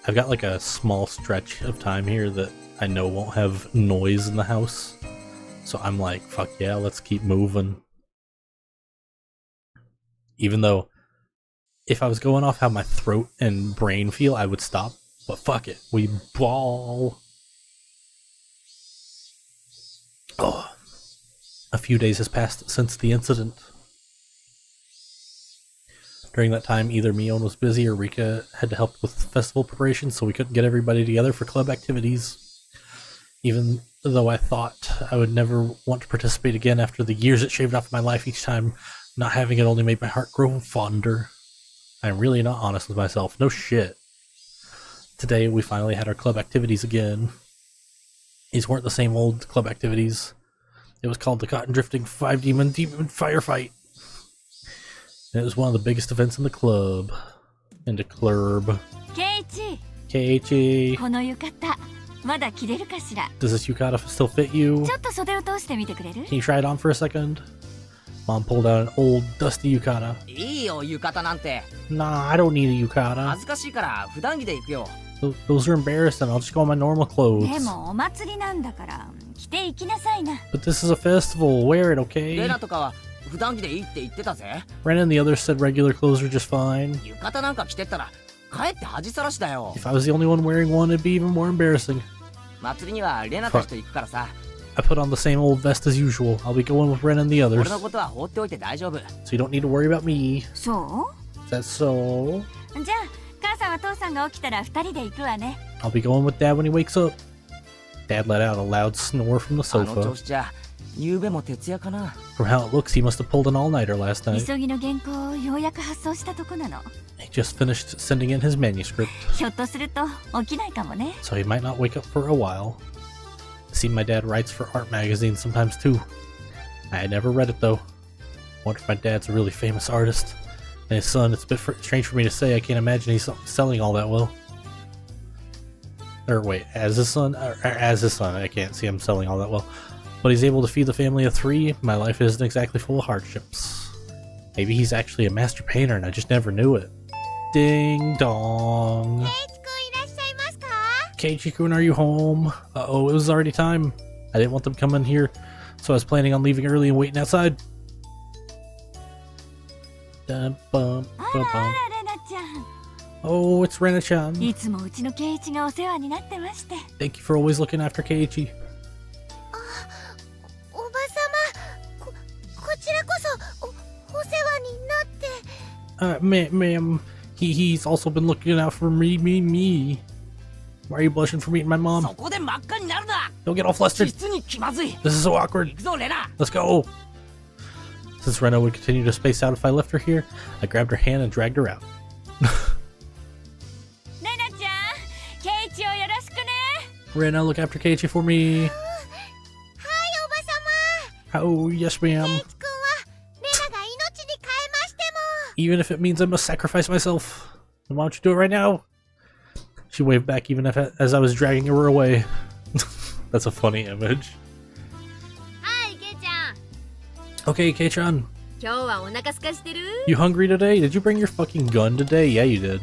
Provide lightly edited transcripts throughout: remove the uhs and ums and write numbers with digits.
I've got like a small stretch of time here that I know won't have noise in the house. So I'm like, fuck yeah, let's keep moving. Even though if I was going off how my throat and brain feel, I would stop. But fuck it, we ball. Oh, a few days has passed since the incident. During that time, either Mion was busy or Rika had to help with festival preparations, so we couldn't get everybody together for club activities. Even though I thought I would never want to participate again after the years it shaved off my life each time, not having it only made my heart grow fonder. I'm really not honest with myself. No shit. Today, we finally had our club activities again. These weren't the same old club activities. It was called the Cotton Drifting 5 Demon Firefight. And it was one of the biggest events in the club. In the club. Keiichi! Does this yukata still fit you? Can you try it on for a second? Mom pulled out an old, dusty yukata. Nah, I don't need a yukata. Those are embarrassing. I'll just go in my normal clothes. But this is a festival. Wear it, okay? Ren and the others said regular clothes are just fine. If I was the only one wearing one, it'd be even more embarrassing. I put on the same old vest as usual. I'll be going with Ren and the others. So you don't need to worry about me. Is that so? I'll be going with Dad when he wakes up. Dad let out a loud snore from the sofa. From how it looks, he must have pulled an all-nighter last night. He just finished sending in his manuscript. So he might not wake up for a while. I see my dad writes for art magazines sometimes too. I had never read it though. Wonder if my dad's a really famous artist. And his son, it's a bit strange for me to say, I can't imagine he's selling all that well. Or wait, as his son? As his son, I can't see him selling all that well. But he's able to feed the family of 3. My life isn't exactly full of hardships. Maybe he's actually a master painter and I just never knew it. Ding dong. Keiichi-kun, are you home? Uh-oh, it was already time. I didn't want them coming here, so I was planning on leaving early and waiting outside. Dun, bum, bum, bum. Oh, it's Rena-chan. Thank you for always looking after Keiichi. Ma'am, he's also been looking out for me. Why are you blushing for meeting my mom? Don't get all flustered. This is so awkward. Let's go. Since Rena would continue to space out if I left her here, I grabbed her hand and dragged her out. Rena, look after Keiichi for me. Oh, yes, ma'am. Even if it means I must sacrifice myself. Then why don't you do it right now? She waved back even as I was dragging her away. That's a funny image. Okay, Kei-chan. You hungry today? Did you bring your fucking gun today? Yeah, you did.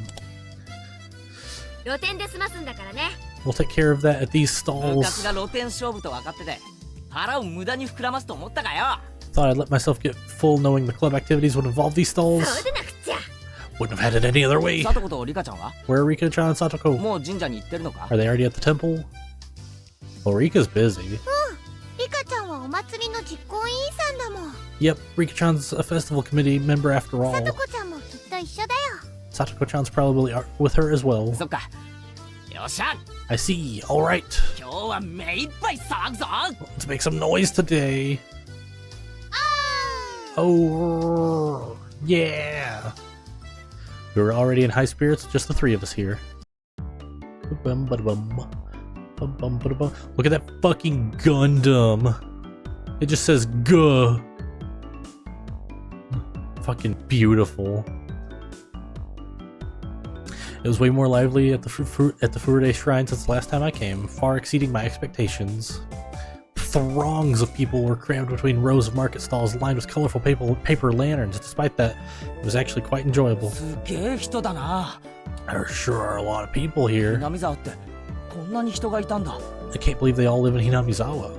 We'll take care of that at these stalls. Thought I'd let myself get full knowing the club activities would involve these stalls. Wouldn't have had it any other way. Where are Rika-chan and Satoko? Are they already at the temple? Well, Rika's busy. Yep, Rika-chan's a festival committee member after all. Satoko-chan's probably with her as well. I see, alright. Let's make some noise today. Oh, yeah. We were already in high spirits, just the 3 of us here. Look at that fucking Gundam. It just says Guh. Fucking beautiful. It was way more lively at the Furude Shrine since the last time I came, far exceeding my expectations. Throngs of people were crammed between rows of market stalls lined with colorful paper lanterns. Despite that, it was actually quite enjoyable. すげえ人だな。 There sure are a lot of people here. 南沢ってこんなに人がいたんだ。 I can't believe they all live in Hinamizawa.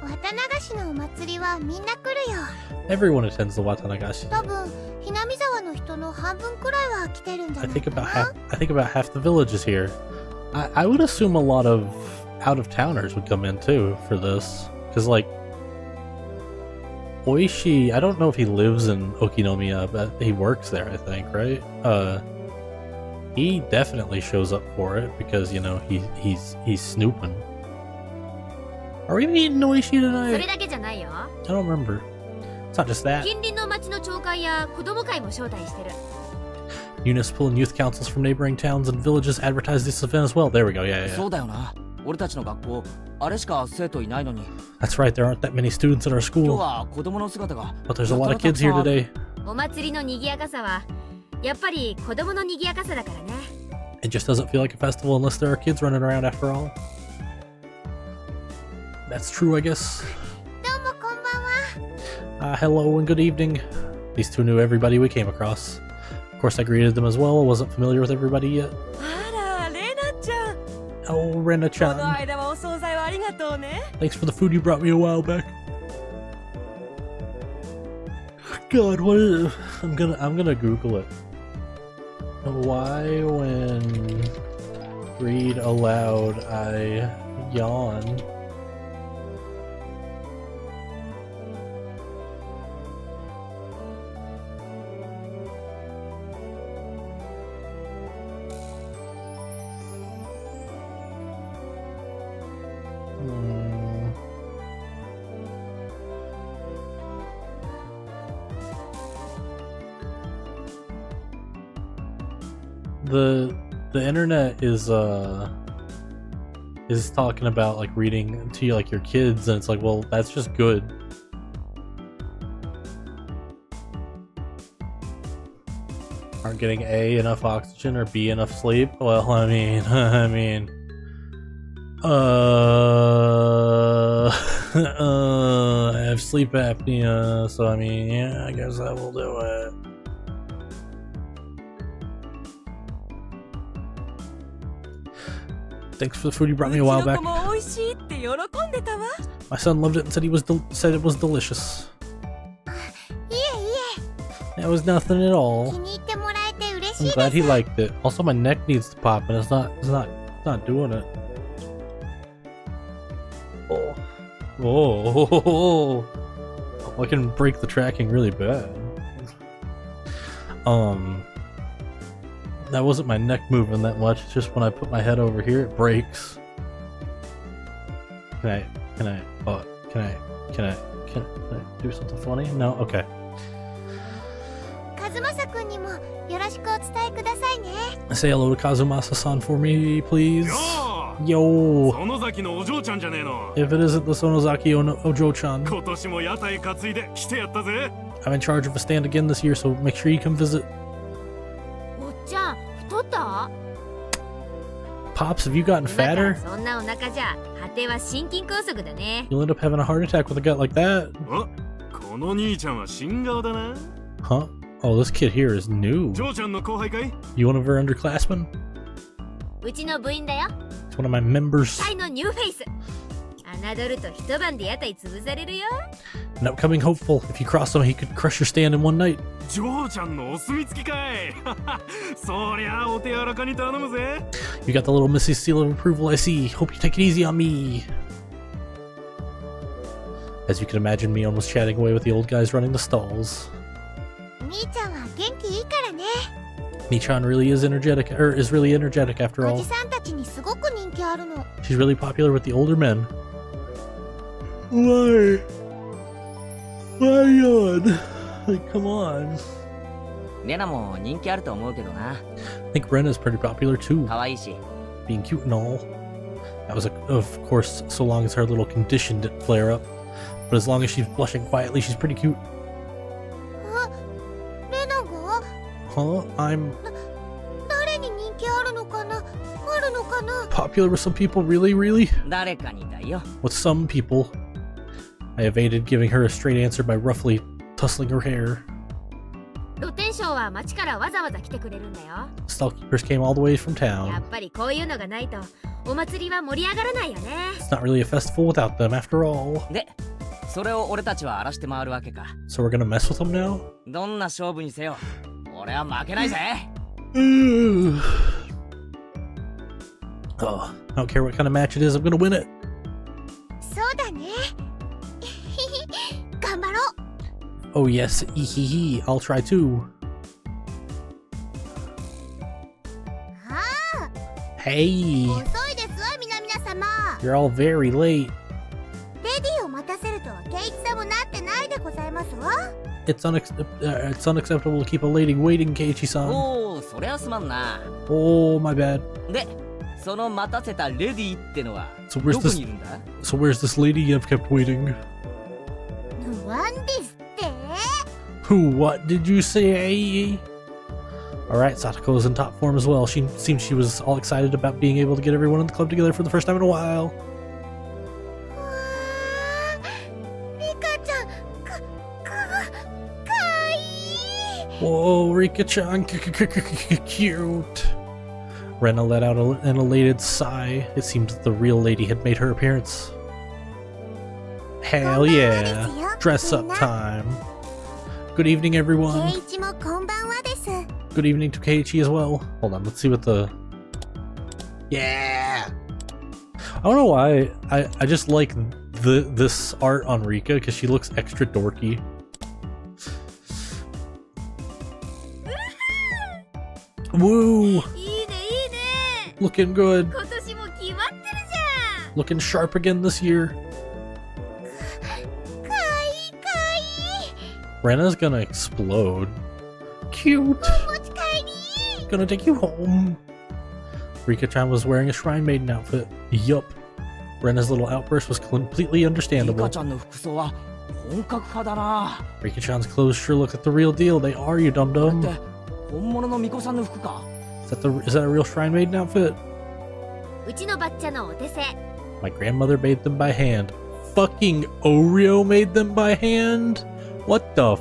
綿流しのお祭りはみんな来るよ。 Everyone attends the Watanagashi. 多分南沢の人の半分くらいは来てるんじゃ I ない think か about な。 half the village is here. I would assume a lot of out-of-towners would come in too for this, because like Oishi, I don't know if he lives in Okinomiya, but he works there, I think, right? He definitely shows up for it because, you know, he's snooping. Are we meeting Oishi そ tonight? れだけじゃないよ。 I don't remember. It's not just that. 近隣の町の町会や子供会も招待してる。 Municipal and youth councils from neighboring towns and villages advertise this event as well. There we go. Yeah. そうだよな。俺たちの学校、あれしか生徒いないのに。 That's right. There aren't that many students at our 今日 school, は子供の姿が。 but there's a lot of kids here today. お祭りの賑やかさはやっぱり子供の賑やかさだからね。 It just doesn't feel like a festival unless there are kids running around after all. That's true, I guess. どうもこんばんは。 Hello and good evening. These two knew everybody we came across. Of course, I greeted them as well. I wasn't familiar with everybody yet. あら、レナちゃん。 Oh, この Rena-chan. 間はお惣菜をありがとうね。 Thanks for the food you brought me a while back. God, what is it? I'm gonna Google it. Why when read aloud I yawn? The internet is talking about like reading to like your kids, and it's like, well, that's just good. Aren't getting A, enough oxygen, or B, enough sleep? Well, I mean I have sleep apnea, so I mean, yeah, I guess I will do it. Thanks for the food you brought me a while うちの back. 子も美味しいって喜んでたわ。 My son loved it and said said it was delicious. いえい It was nothing at え、 all. 気に入ってもらえて嬉し I'm い glad で he す。 liked it. Also, my neck needs to pop, and it's not doing it. Oh, I can break the tracking really bad. That wasn't my neck moving that much. It's just when I put my head over here, it breaks. Can I do something funny? No? Okay. 和正くんにもよろしくお伝えくださいね。 Say hello to Kazumasa-san for me, please. よ Yo! 園崎のお嬢ちゃんじゃねえの。 If it isn't the Sonozaki Ojo-chan, 今年も屋台担いで来てやったぜ。 I'm in charge of a stand again this year, so make sure you come visit. おっちゃん太った？ Pops, have you gotten 今から fatter? そんなお腹じゃ果ては心筋梗塞だね。 You'll end up having a heart attack with a gut like that. あ、この兄ちゃんは新顔だな。 Huh? Oh, this kid here is new. 嬢ちゃんの後輩かい？ You one of her underclassmen? うちの部員だよ。 It's one of my members. タイのニューフェイス。侮ると一晩で屋台潰されるよ。 An upcoming hopeful. If you cross him, he could crush your stand in one night. 嬢ちゃんのお墨付きかい。そりゃお手柔らかに頼むぜ。 You got the little Missy seal of approval, I see. Hope you take it easy on me. As you can imagine, Mion was chatting away with the old guys running the stalls. 兄ちゃんは元気いいからね。 Michan really is really energetic after お all. じさんたちにすごく人気あるの。 She's really popular with the older men. Why? Why yawn? Like, come on. レナも人気あると思うけどな。 I think Rena's pretty popular too, 可愛いし。 being cute and all. That was, of course, so long as her little condition didn't flare up. But as long as she's blushing quietly, she's pretty cute. レナが Huh? I'm... 誰に人気あるのかな、あるのかな。 Popular with some people, really? 誰かにだよ。 With some people. I evaded giving her a straight answer by roughly tussling her hair. 露天商は町からわざわざ来てくれるんだよ。 Stallkeepers came all the way from や town. っぱりこういうのがないとお祭りは盛り上がらないよね。 It's not really a festival without them, after all. で、それを俺たちは荒らして回るわけか。 So we're gonna mess with them now? どんな勝負にせよ、俺は負けないぜ。Oh, I don't care what kind of match it is, I'm gonna win it. そうだね。頑張ろう。 Oh yes, I'll try too. あ Hey, あ、遅いですわ皆様。 you're all very late. レディを待たせるとはケイチさんもなってないでございますわ。 It's unacceptable to keep a lady waiting, Keiichi-san. おお、そりゃすまんな。 Oh, my bad. で、その待たせたレディーってのは So ど where's こ this? にいるんだ？ So where's this lady I've kept waiting? ワンですって。 Who? What did you say? All right, Satoko's in top form as well. She seemed she was all excited about being able to get everyone in the club together for the first time in a while. わー、リカちゃん、かわいい。 Whoa, Rika-chan, cute. Rena let out an elated sigh. It seemed that the real lady had made her appearance. Hell yeah, dress up time. Good evening, ケ everyone. イチもこんばんはです。 Good evening to Keiichi as well. Hold on, let's see what the... Yeah! I don't know why, I just like this art on Rika, because she looks extra dorky. Woo! いいねいいね。 Looking good. 今年も決まってるじゃん。 Looking sharp again this year. かわいいかわいい。 Rena's gonna explode. Cute! 持ち帰り。 Gonna take you home. Rika-chan was wearing a Shrine Maiden outfit. Yup. Rena's little outburst was completely リ understandable. カちゃんの服装は本格派だな。 Rika-chan's clothes sure look like the real deal. They are, you だっ dum-dum. て本物の巫女さんの服か。 Is that a real Shrine Maiden outfit? うちのばっちゃのお手製。 My grandmother made them by hand. Fucking Oreo made them by hand? What the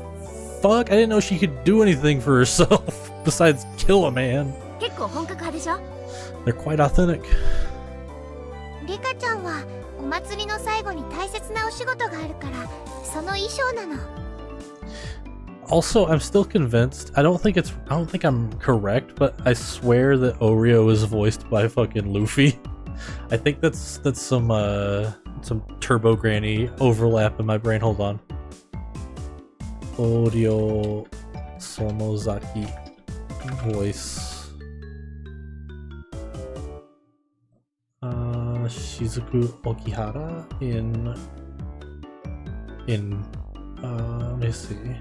fuck? I didn't know she could do anything for herself besides kill a man. 結構本格派でしょ。 They're quite authentic. リカちゃんはお祭りの最後に大切なお仕事があるからその衣装なの。 Also, I'm still convinced. I don't think I'm correct, but I swear that Oreo is voiced by fucking Luffy. I think that's some Turbo Granny overlap in my brain. Hold on. Oreo Somozaki voice. Shizuku Okihara in let me see.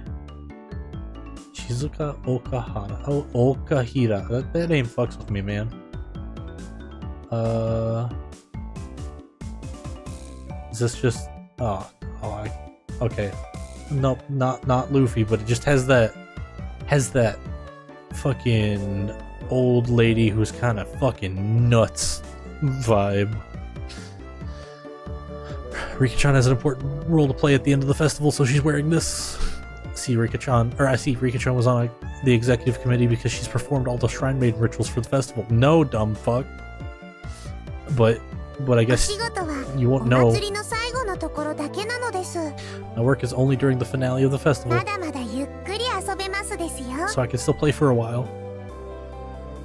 Shizuka Okahara. Oh, Okahira. That name fucks with me, man. Is this just... okay. Nope, not Luffy, but it just has that fucking old lady who's kind of fucking nuts vibe. Rika-chan has an important role to play at the end of the festival, so she's wearing this. I see Rika-chan was on the executive committee because she's performed all the Shrine Maiden rituals for the festival. No, dumb fuck. But I お guess 仕事は you お won't know. 祭りの最後のところだけなのです。 My work is only during the finale of the festival, まだまだゆっくり遊べますですよ。 so I can still play for a while.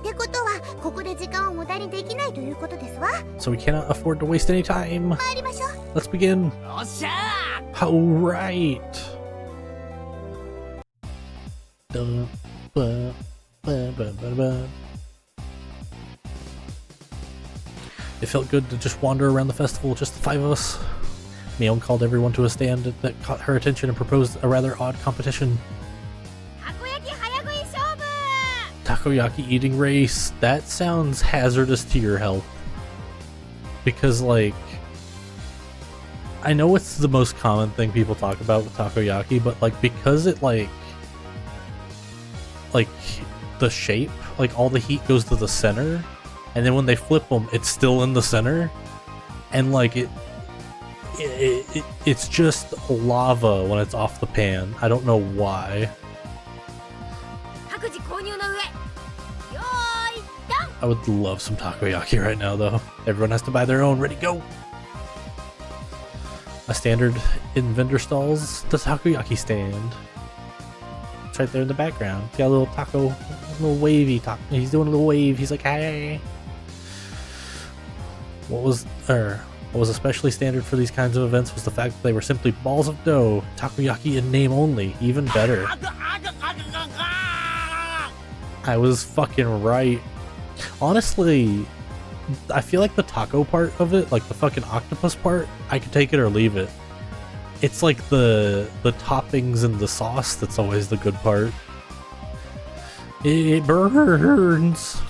ってことはここで時間を無駄にできないということですわ。 So we cannot afford to waste any time. 参りましょう。 Let's begin. よっしゃ Alright. Dun, ba, ba, ba, ba, ba. It felt good to just wander around the festival, just the five of us. Mion called everyone to a stand that caught her attention and proposed a rather odd competition. たこ焼き早食い勝負。 Takoyaki eating race. That sounds hazardous to your health. Because, like, I know it's the most common thing people talk about with takoyaki, but, like, because it, like, the shape. Like all the heat goes to the center, and then when they flip them, it's still in the center, and like it's just lava when it's off the pan. I don't know why. 各自購入の上よーいドン I would love some takoyaki right now, though. Everyone has to buy their own. Ready, go! A standard in vendor stalls, the takoyaki stand. It's right there in the background. It's got a little taco, a little wavy taco. He's doing a little wave. He's like, hey. What was especially standard for these kinds of events was the fact that they were simply balls of dough, takoyaki in name only. Even better. I was fucking right. Honestly, I feel like the taco part of it, like the fucking octopus part, I could take it or leave it. It's like the toppings and the sauce that's always the good part. It burns.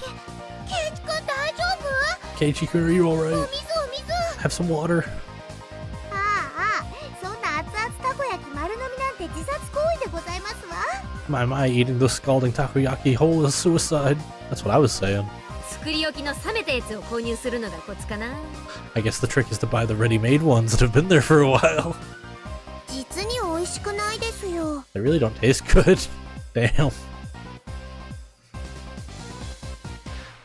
ケイチくん大丈夫？ Keiichi-kun, are you お alright? 水お水。 Have some water. ああ、そんな熱々たこ焼き丸飲みなんて自殺行為でございますわ。 My, eating this scalding takoyaki whole is suicide. That's what I was saying. 作り置きの冷めたやつを購入するのがコツかな I guess the trick is to buy the ready-made ones that have been there for a while. 実に美味しくないですよ。 They really don't taste good. Damn.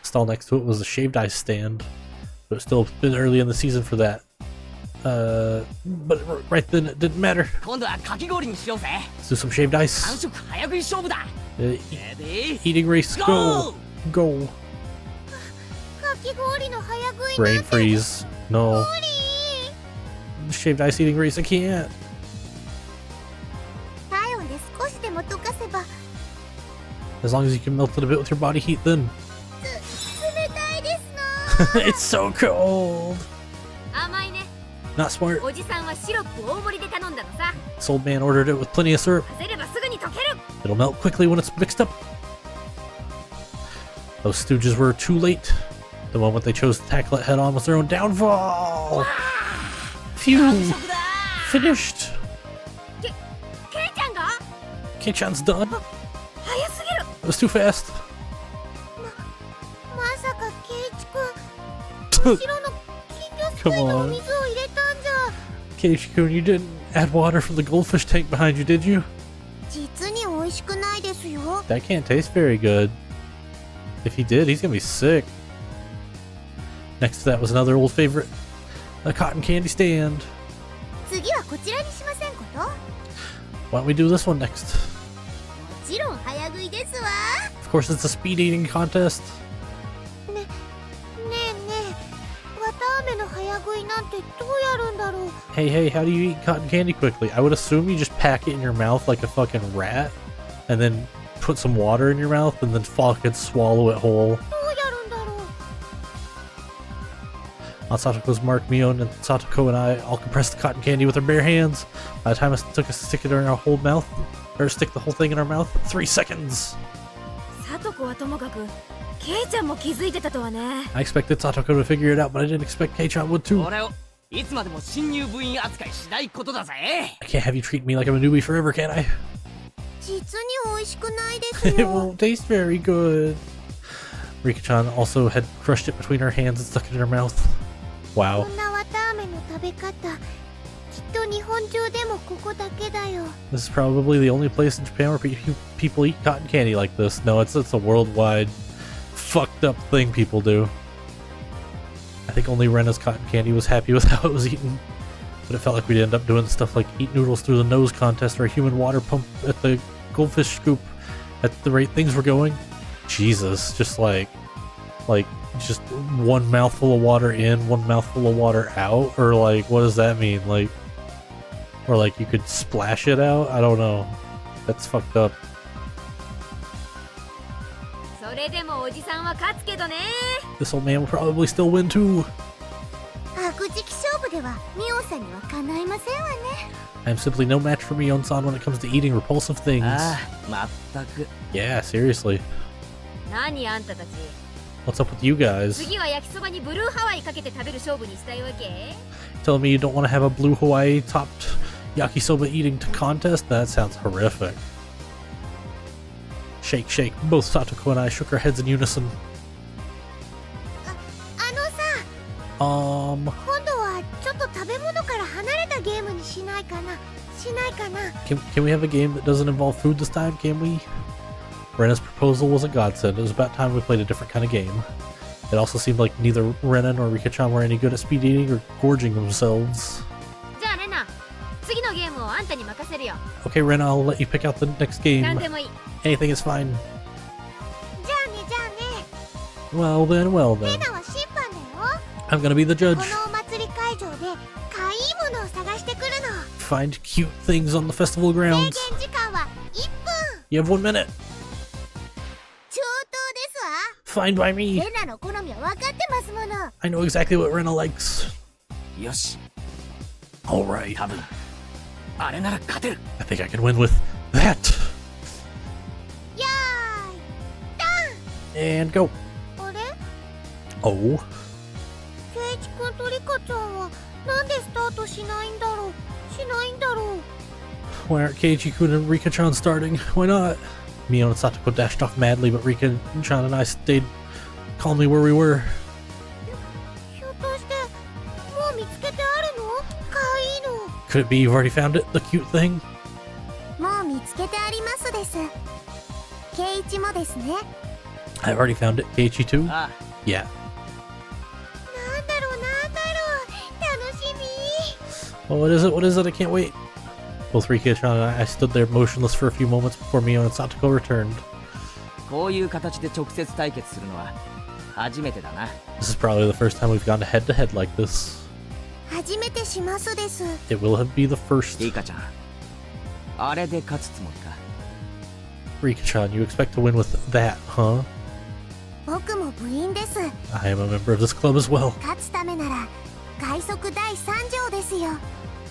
Stall next to it was a shaved ice stand, but it was still been early in the season for that. But right then it didn't matter. 今度はかき氷にしようぜ Let's do some shaved 完 ice. 食早食い勝負だ Uh, レディー eating race, go! Go! かき氷の早食い Brain なんて freeze. No. 無理。 Shaved ice eating race, I can't. 体温で少しでも溶かせば As long as you can melt it a bit with your body heat, then. 冷たいですの。 It's so cold! 甘いね Not smart. おじさんはシロップ大盛りで頼んだのさ This old man ordered it with plenty of syrup. 混ぜればすぐに溶ける It'll melt quickly when it's mixed up. Those stooges were too late. The moment they chose to tackle it head on was their own downfall. Phew! 食だ Finished! ケイちゃんが Kei-chan's done. 早すぎる It was too fast. まさかケイチくん後ろの金魚すくいのお水を入れたんじゃ。 Keiichi-kun, you didn't add water from the goldfish tank behind you, did you? 実に美味しくないですよ。 That can't taste very good. If he did, he's gonna be sick. Next to that was another old favorite, a cotton candy stand. 次はこちらにしませんこと？も Why don't we do this one next? ちろん早食いですわ。 Of course, it's a speed eating contest. ねえねえ、わたあめの早食いなんてどうやるんだろう。 Hey, how do you eat cotton candy quickly? I would assume you just pack it in your mouth like a fucking rat, and then put some water in your mouth, and then fucking swallow it whole. どうやるんだろう。 On Satoko's mark, Mion and Satoko and I all compressed the cotton candy with our bare hands. By the time it took us to stick it in our whole mouth, or stick the whole thing in our mouth, 3 seconds. サトコはともかくケイちゃんも気づいてたとはね I expected Satoko to figure it out, but I didn't expect Kei-chan would too. 俺をいつまでも新入部員扱いしないことだぜ I can't have you treat me like I'm a newbie forever, can I? 実に美味しくないです It よ。 won't taste very good. Rika-chan also had crushed it between her hands and stuck it in her mouth. こ Wow. んなわたあめの食べ方、きっと日本中でもここだけだよ。 This is probably the only place in Japan where people eat cotton candy like this. No, it's a worldwide fucked up thing people do. I think only Rena's cotton candy was happy with how it was eaten. But it felt like we'd end up doing stuff like eat noodles through the nose contest or a human water pump at the goldfish scoop at the rate things were going. Jesus, just like just one mouthful of water in, one mouthful of water out, or like what does that mean? Like, or like you could splash it out? I don't know. That's fucked up. それでもおじさんは勝つけどね This old man will probably still win too. 悪時期勝負ではミオンさんにはかないませんわね。 I'm simply no match for Mion-san when it comes to eating repulsive things. ああまったく Yeah, seriously. 何あんたたち What's up with you guys? 次は焼きそばにブルーハワイかけて食べる勝負にしたいわけ Telling me you don't want to have a blue Hawaii topped yakisoba eating contest? That sounds horrific. Shake, shake. Both Satoko and I shook our heads in unison. あのさ、Um, 今度はちょっと食べ物から離れたゲームにしないかな。 can we have a game that doesn't involve food this time, can we? Rena's proposal was a godsend. It was about time we played a different kind of game. It also seemed like neither Rena nor Rika-chan were any good at speed eating or gorging themselves. じゃあレナ、次のゲームをあんたに任せるよ。 Okay, Rena, I'll let you pick out the next game. 何でもいい。 Anything is fine. じゃあね。 Well then, well レ then. ナは審判だよ。 I'm gonna be the こ judge. のお祭り会場で可愛いものを探してくるの。 Find cute things on the festival 制 grounds. 限時間は1分。 You have 1 minute. 上等ですわ。 Fine by me. レナの好みは分かってますもの。 I know exactly what Rena likes. よし、 Alright. 多分あれなら勝てる。 I think I can win with that. よーい、 And go. あれ？ Oh. ケイチ君とリカちゃんはなんでスタートしないんだろう。 Why aren't Keiichi-kun and Rika-chan starting? Why not? Mio and Satoko dashed off madly, but Rika-chan and I stayed calmly where we were. ひょっとしてもう見つけてあるの？可愛いの。 Could it be you've already found it? The cute thing? もう見つけてありますです。ケイチもですね。 I've already found it. Keiichi too? ああ、 Yeah. なんだろう。楽しみ。 Oh, what is it? What is it? I can't wait. Both Rika-chan and I stood there motionless for a few moments before Mio and Satoko returned. こういう形で直接対決するのは初めてだな。 This is probably the first time we've gone head to head like this. 初めてしますです。 It will be the first. リカちゃん、あれで勝つつもりか。 Rika-chan, you expect to win with that, huh? 僕も部員です。 I am a member of this club as well. 勝つためなら快速第3条ですよ。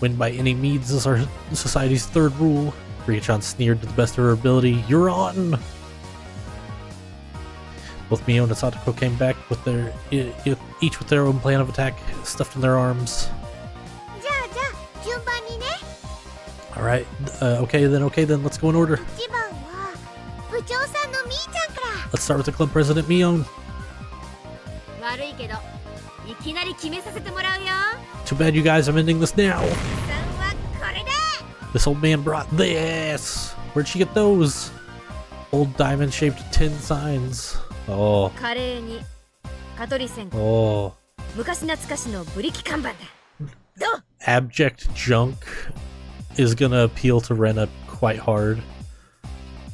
Win by any means is our society's third rule. Rika-chan sneered to the best of her ability. You're on! Both Mio and Satoko came back with each with their own plan of attack stuffed in their arms. じゃあ順番にね。 Alright, okay then, let's go in order. 1番は部長さんのみーちゃんから。 Let's start with the club president, Mio. 悪いけどいきなり決めさせてもらうよ。 Too bad you guys, I'm ending this now. さんはこれで。 This old man brought this! Where'd she get those? Old diamond-shaped tin signs. Oh, カレーに蚊取り線香、 oh. 昔懐かしのブリキ看板だ。どう？ Abject junk is gonna appeal to Rena quite hard.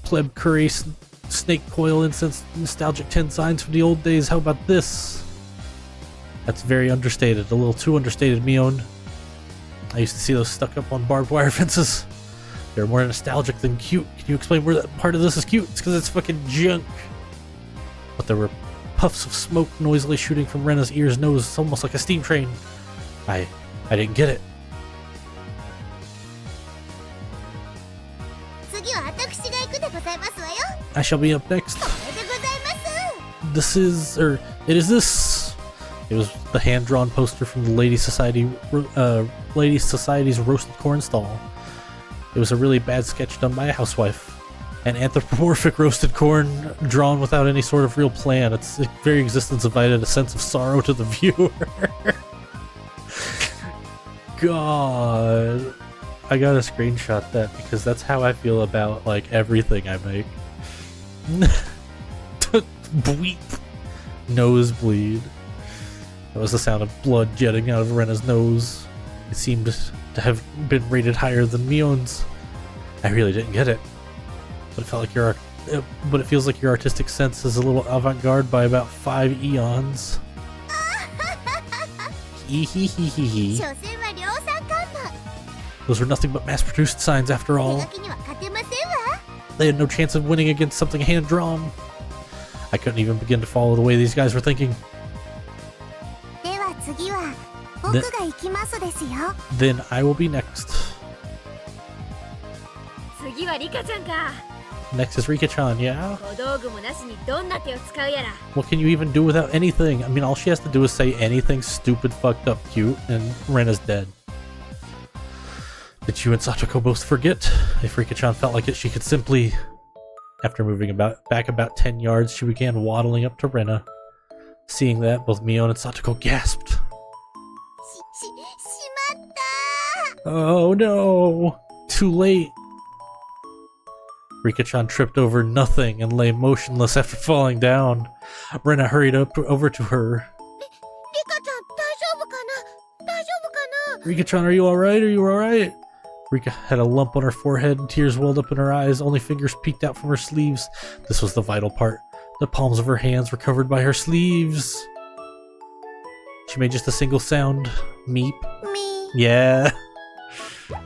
Pleb curry, snake coil incense, nostalgic tin signs from the old days. How about this? That's very understated, a little too understated, Mion. I used to see those stuck up on barbed wire fences. They're more nostalgic than cute. Can you explain where that part of this is cute? It's because it's fucking junk. But there were puffs of smoke noisily shooting from Rena's ears and nose, almost like a steam train. I didn't get it. 次は私が行くでございますわよ。 I shall be up next. これでございます。 This is, or it is this. It was the hand-drawn poster from the Ladies Society's roasted corn stall. It was a really bad sketch done by a housewife. An anthropomorphic roasted corn drawn without any sort of real plan. Its very existence invited a sense of sorrow to the viewer. God. I gotta screenshot that because that's how I feel about like everything I make. Bleep. Nosebleed. That was the sound of blood jetting out of Rena's nose. It seemed to have been rated higher than Mion's. I really didn't get it. But it felt like but it feels like your artistic sense is a little avant-garde by about 5 eons. Hee. 所詮は量産看板。 Those were nothing but mass-produced signs after 手 all. 書きには勝てませんわ。 They had no chance of winning against something hand-drawn. I couldn't even begin to follow the way these guys were thinking. では次は僕が行きますですよ。 Then I will be next. 次はリカちゃんか。 Next is Rika-chan, yeah? 小道具もなしにどんな手を使うやら。 What can you even do without anything? I mean, all she has to do is say anything stupid, fucked up, cute, and Rena's dead. Did you and Satoko both forget? If Rika-chan felt like it, she could simply After moving back about 10 yards, she began waddling up to Rena. Seeing that, both Mio and Satoko gasped. しまった Oh no! Too late! Rika-chan tripped over nothing and lay motionless after falling down. Rena hurried over to her. リカちゃん大丈夫かな大丈夫かな Rika-chan, are you alright? Are you alright? Rika had a lump on her forehead and tears welled up in her eyes. Only fingers peeked out from her sleeves. This was the vital part. The palms of her hands were covered by her sleeves. She made just a single sound. Meep. み Yeah. かわ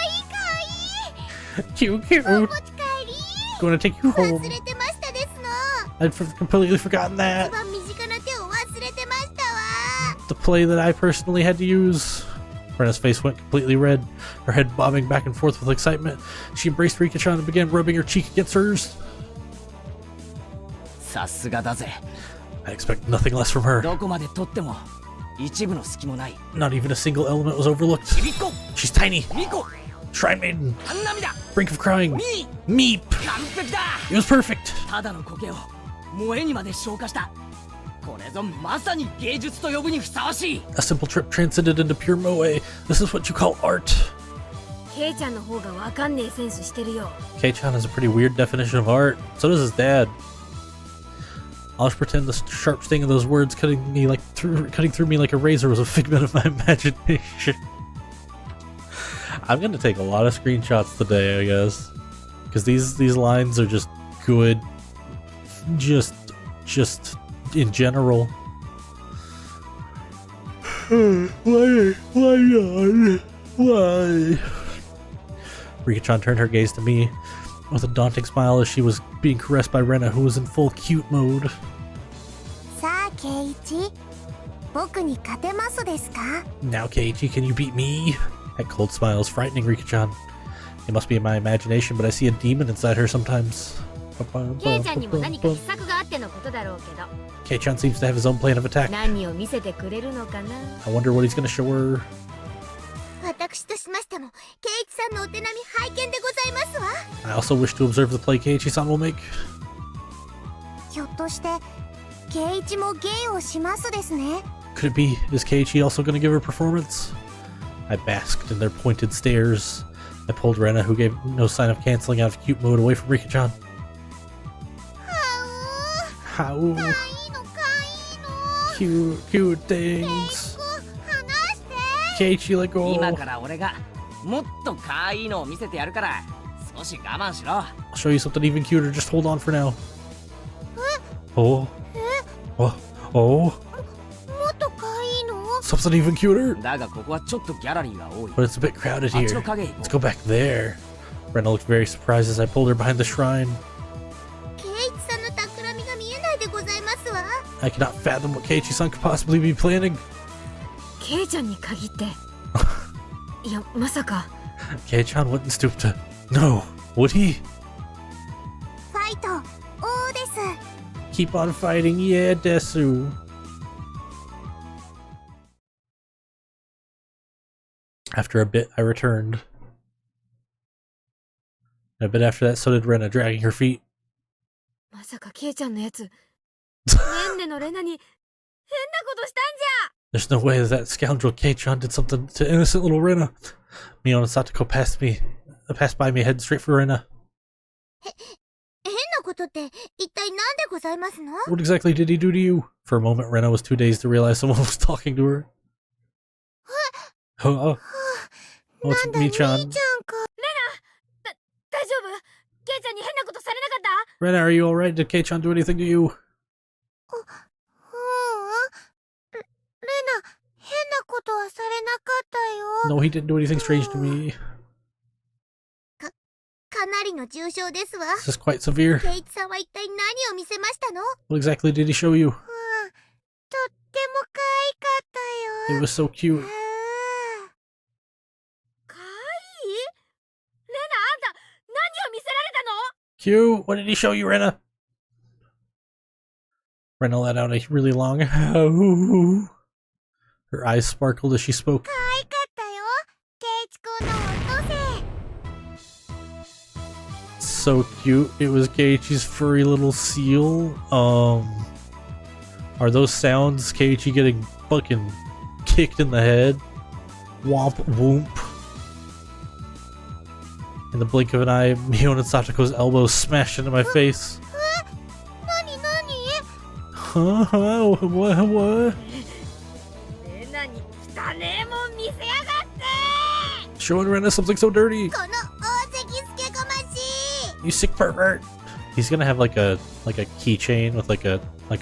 いいかわいい Cute, cute. お持ち帰り Going to take you 忘 home. れてましたですの I'd completely forgotten 一 that. 番身近な手を忘れてましたわ The play that I personally had to use. Rena's face went completely red, her head bobbing back and forth with excitement. She embraced Rika-chan and began rubbing her cheek against hers. さすがだぜ。 I expect nothing less from her. どこまで取っても一部の隙もない。 Not even a single element was overlooked. ちびっこ、 She's tiny. みこ、 Shrine Maiden. 半涙、 Brink of crying. み、 Meep. 完璧だ。 It was perfect. ただの苔を萌えにまで昇華した。これぞまさに芸術と呼ぶにふさわしい。 A simple trip transcended into pure moe. This is what you call art. ケイちゃんの方がわかんねえセンスしてるよ。 Kei-chan has a pretty weird definition of art. So does his dad. I'll just pretend the sharp sting of those words cutting through me like a razor was a figment of my imagination. I'm gonna take a lot of screenshots today, I guess, because these lines are just good, just in general. Why? Rika-chan turned her gaze to me with a daunting smile as she was being caressed by Rena, who was in full cute mode. さあケイイチ僕に勝てますですか Now, Keiichi, can you beat me? That cold smile is frightening, Rika-chan. It must be in my imagination, but I see a demon inside her sometimes. ケイちゃんにも何か秘策があってのことだろうけど、 Kei-chan seems to have his own plan of attack. 何を見せてくれるのかな。 I wonder what he's gonna show her. 私としましてもケイイチさんのお手並み拝見でございますわ I also wish to observe the play Keiichi-san will make. ひょっとしてケイイチも芸をしますですね Could it be? Is Keiichi also gonna give her performance? I basked in their pointed stares. I pulled Rena, who gave no sign of canceling out of cute mode, away from Rika-chan. は How うかいいのかいいの cute things. 離して Keiichi, let go. 今から俺がもっと可愛いのを見せてやるから少し我慢しろ。 I'll show you something even cuter. Just hold on for now. Oh. Oh. Oh. もっとかいいの Something even cuter. だがここはちょっとギャラリーが多い。 But it's a bit crowded あっちの here. 影へ行こ Let's go back there. Rena looked very surprised as I pulled her behind the shrine. ケイイチさんの企みが見えないでございますわ I cannot fathom what Keiichi-san could possibly be planning. ケイちゃんに限っていやまさか Kei-chan wouldn't stoop to... No. Would he? ファイト王です Keep on fighting, yeah, Desu. After a bit, I returned. And a bit after that, so did Rena, dragging her feet. まさかケイちゃんのやつねんねのレナに変なことしたんじゃ There's no way that scoundrel Kei-chan did something to innocent little Rena. Mio and Satoko passed by me, headed straight for Rena. 変なことって一体何でございますの What exactly did he do to you? For a moment, Rena was too dazed to realize someone was talking to her. Oh, it's なんだ兄 Mi-chan. ちゃんか大丈夫ケイちゃんに変なことされなかった Rena, are you alright? Did Kei-chan do anything to you? ううんレナ変なことはされなかったよ No, he didn't do anything strange to me. かなりの重傷ですわ This is quite severe. ケイイチさんは一体何を見せましたの What exactly did he show you? とっても可愛かったよ It was so cute. かわいいレナあんた何を見せられたの Cute. What did he show you, Rena? Rena let out a really long Her eyes sparkled as she spoke. 可愛かったよケイイチ君の so cute. It was Keiichi's furry little seal. Are those sounds Keiichi getting fucking kicked in the head? Womp whoomp. In the blink of an eye, Mion and Satoko's elbows smashed into my face. Nani nani? Huh? What? レナに汚ねえもん見せやがって。 Showing Rena something so dirty. この大関つけこましい。 You sick pervert. He's gonna have like a keychain with like a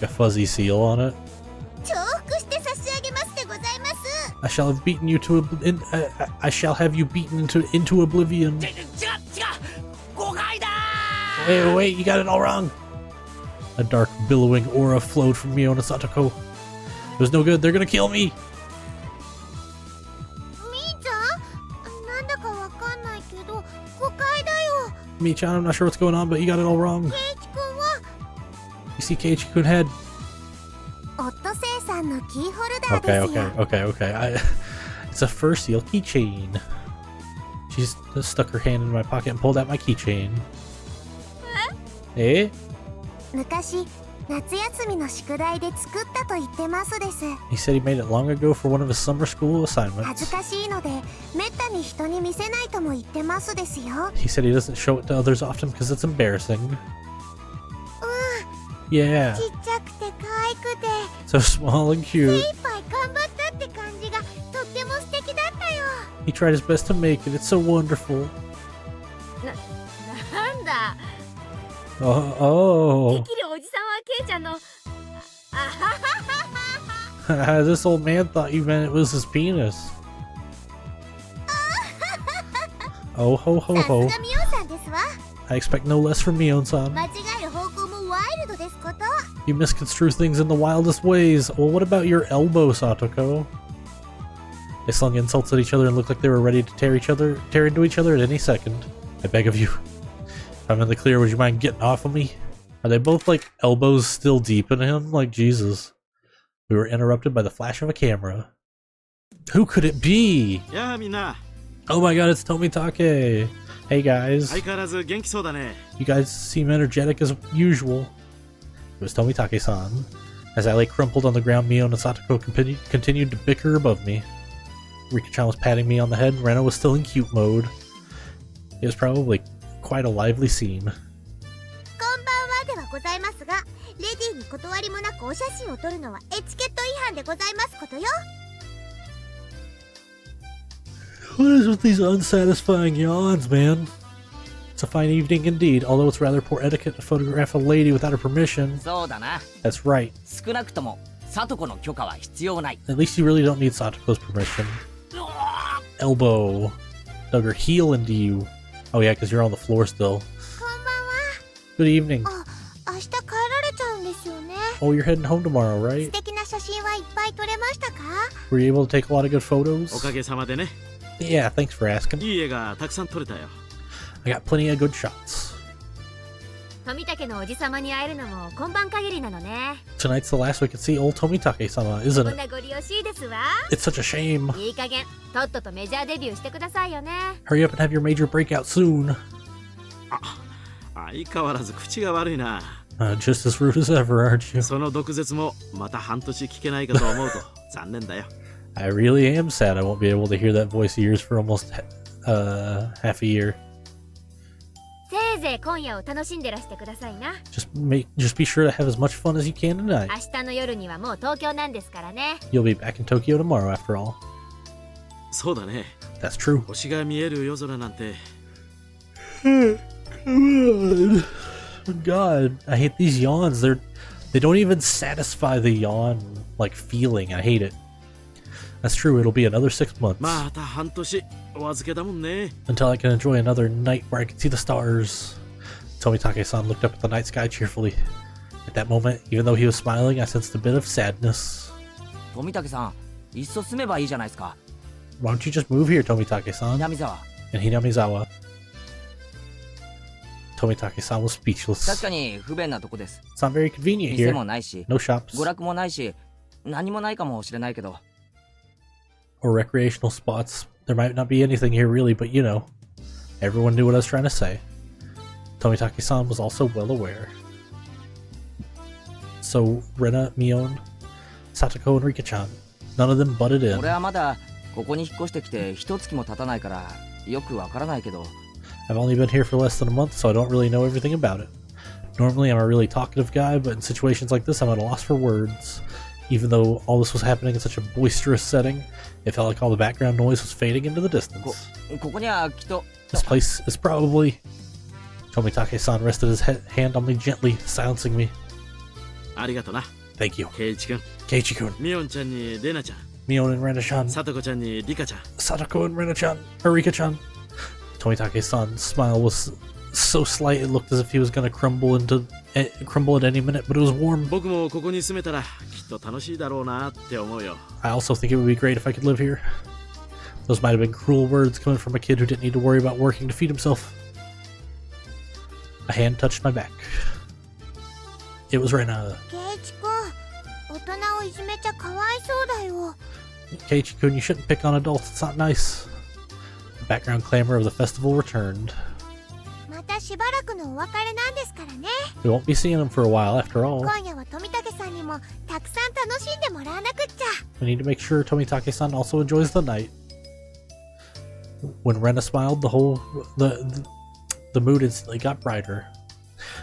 fuzzy seal on it. 重複して差し上げますでございます。 I shall have beaten you I shall have you beaten into oblivion. 違う誤解だ。 Wait, you got it all wrong. A dark, billowing aura flowed from Mion and Satoko. It was no good. They're gonna kill me. みーちゃん、なんだかわかんないけど誤解だよ。 Mi-chan, I'm not sure what's going on, but you got it all wrong. ケイチ君は You see Keiichi-kun had... オットセイさんのキーホルダーですよ。 Okay. It's a fur seal keychain. She just stuck her hand in my pocket and pulled out my keychain. Eh? 昔夏休みの宿題で作ったと言ってますです。 He said he made it long ago for one of his summer school 恥ず assignments. かしいのでめったに人に見せないとも言ってますですよ。 He said he doesn't show it to others often because it's embarrassing. Yeah, ちっちゃくて可愛くて so small and 精 cute. 一杯頑張ったって感じがとっても素敵だったよ。 He tried his best to make it. It's so wonderful. なんだ。 Oh, できるおじさんはケイちゃんの。あはははは。 this old man thought you meant it was his penis. Oh ho ho さす ho. がミオさんですわ。 I expect no less from Mion-san. 間違える方向もワイルドですこと。 You misconstrue things in the wildest ways. Well, what about your elbow, Satoko? They slung insults at each other and looked like they were ready to tear into each other at any second. I beg of you. If I'm in the clear, would you mind getting off of me? Are they both, like, elbows still deep in him? Like, Jesus. We were interrupted by the flash of a camera. Who could it be? やあみんな Oh my god, it's Tomitake. Hey guys. 相変わらず元気そうだね You guys seem energetic as usual. It was Tomitake-san. As I lay crumpled on the ground, Mion and Satoko continued to bicker above me. Rika-chan was patting me on the head, and Rena was still in cute mode. It was probably quite a lively scene. こんばんはではございますが、レディーに断りもなくお写真を撮るのはエチケット違反でございますことよ。 What is with these unsatisfying yawns, man? It's a fine evening indeed, although it's rather poor etiquette to photograph a lady without her permission. そうだな。 That's right. 少なくともサトコの許可は必要ない。 At least you really don't need Satoko's permission. Elbow. Dug her heel into you. Oh yeah, because you're on the floor still. こんばんは。 Good evening. 明日帰られちゃうんですよね。 Oh, you're heading home tomorrow, 素 right? 敵な写真はいっぱい撮れましたか？ Were you able to take a lot of good お photos? かげさまでね Yeah, thanks for asking. いい絵がたくさん撮れたよ I got plenty of good shots. 富武のおじさまに会えるのも今晩限りなのね。 Tonight's the last we can see old Tomitake-sama, isn't こん it? なご利用しいですわ。 It's such a shame. いい加減とっととメジャーデビューしてくださいよね。 Hurry up and have your major breakout soon. 相変わらず口が悪いな Just as rude as ever, aren't you? その毒舌もまた半年聞けないかと思うと残念だよ I really am sad I won't be able to hear that voice of yours for almost half a year. せいぜい今夜を楽しんでらしてくださいな。 Just be sure to have as much fun as you can tonight. 明日の夜にはもう東京なんですからね。 You'll be back in Tokyo tomorrow after all. そうだね That's true. 星が見える夜空なんて Come on. God, I hate these yawns. They don't even satisfy the yawn like feeling. I hate it. That's true. It'll be another 6 months また半年お預けだもんね until I can enjoy another night where I can see the stars. Tomitake-san looked up at the night sky cheerfully. At that moment, even though he was smiling, I sensed a bit of sadness. 富武さん、いっそ住めばいいじゃないですか。 Why don't you just move here, Tomitake-san? 南沢。 And Hinamizawa. Tomitake-san was 確 speechless. かに不便なとこです。 It's not very convenient 店 here. もないし、 No shops 娯楽もないし、何もないかもしれないけど。 or recreational spots. There might not be anything here really, but you know, everyone knew what I was trying to say. Tomitake-san was also well aware. So Rena, Mion, Satoko, and Rika-chan, none of them butted in. 俺はまだここに引っ越してきて一月も経たないからよくわからないけど I've only been here for less than a month, so I don't really know everything about it. Normally I'm a really talkative guy, but in situations like this I'm at a loss for words. Even though all this was happening in such a boisterous setting, it felt like all the background noise was fading into the distance. ここにはきっと This place is probably... Tomitake-san rested his hand on me gently, silencing me. ありがとな Thank you. ケイチ君 Keiichi-kun, ミオンちゃんにレナちゃん Mion and Rena-chan, サトコちゃんにリカちゃん Satoko and Rena-chan, Rika-chan. Tomitake-san's smile was so slight it looked as if he was going to crumble at any minute, but it was warm. 僕もここに住めたらきっと楽しいだろうなって思うよ I also think it would be great if I could live here. Those might have been cruel words coming from a kid who didn't need to worry about working to feed himself. A hand touched my back. It was Rena. ケイチ君、大人をいじめちゃかわいそうだよ。 Keiichi-kun, you shouldn't pick on adults, it's not nice. The background clamor of the festival returned. またしばらくのお別れなんですからね。 We won't be seeing him for a while after all. 今夜は富武さんにもたくさん楽しんでもらわなくっちゃ。 We need to make sure Tomitake-san also enjoys the night. When Rena smiled, the mood instantly got brighter.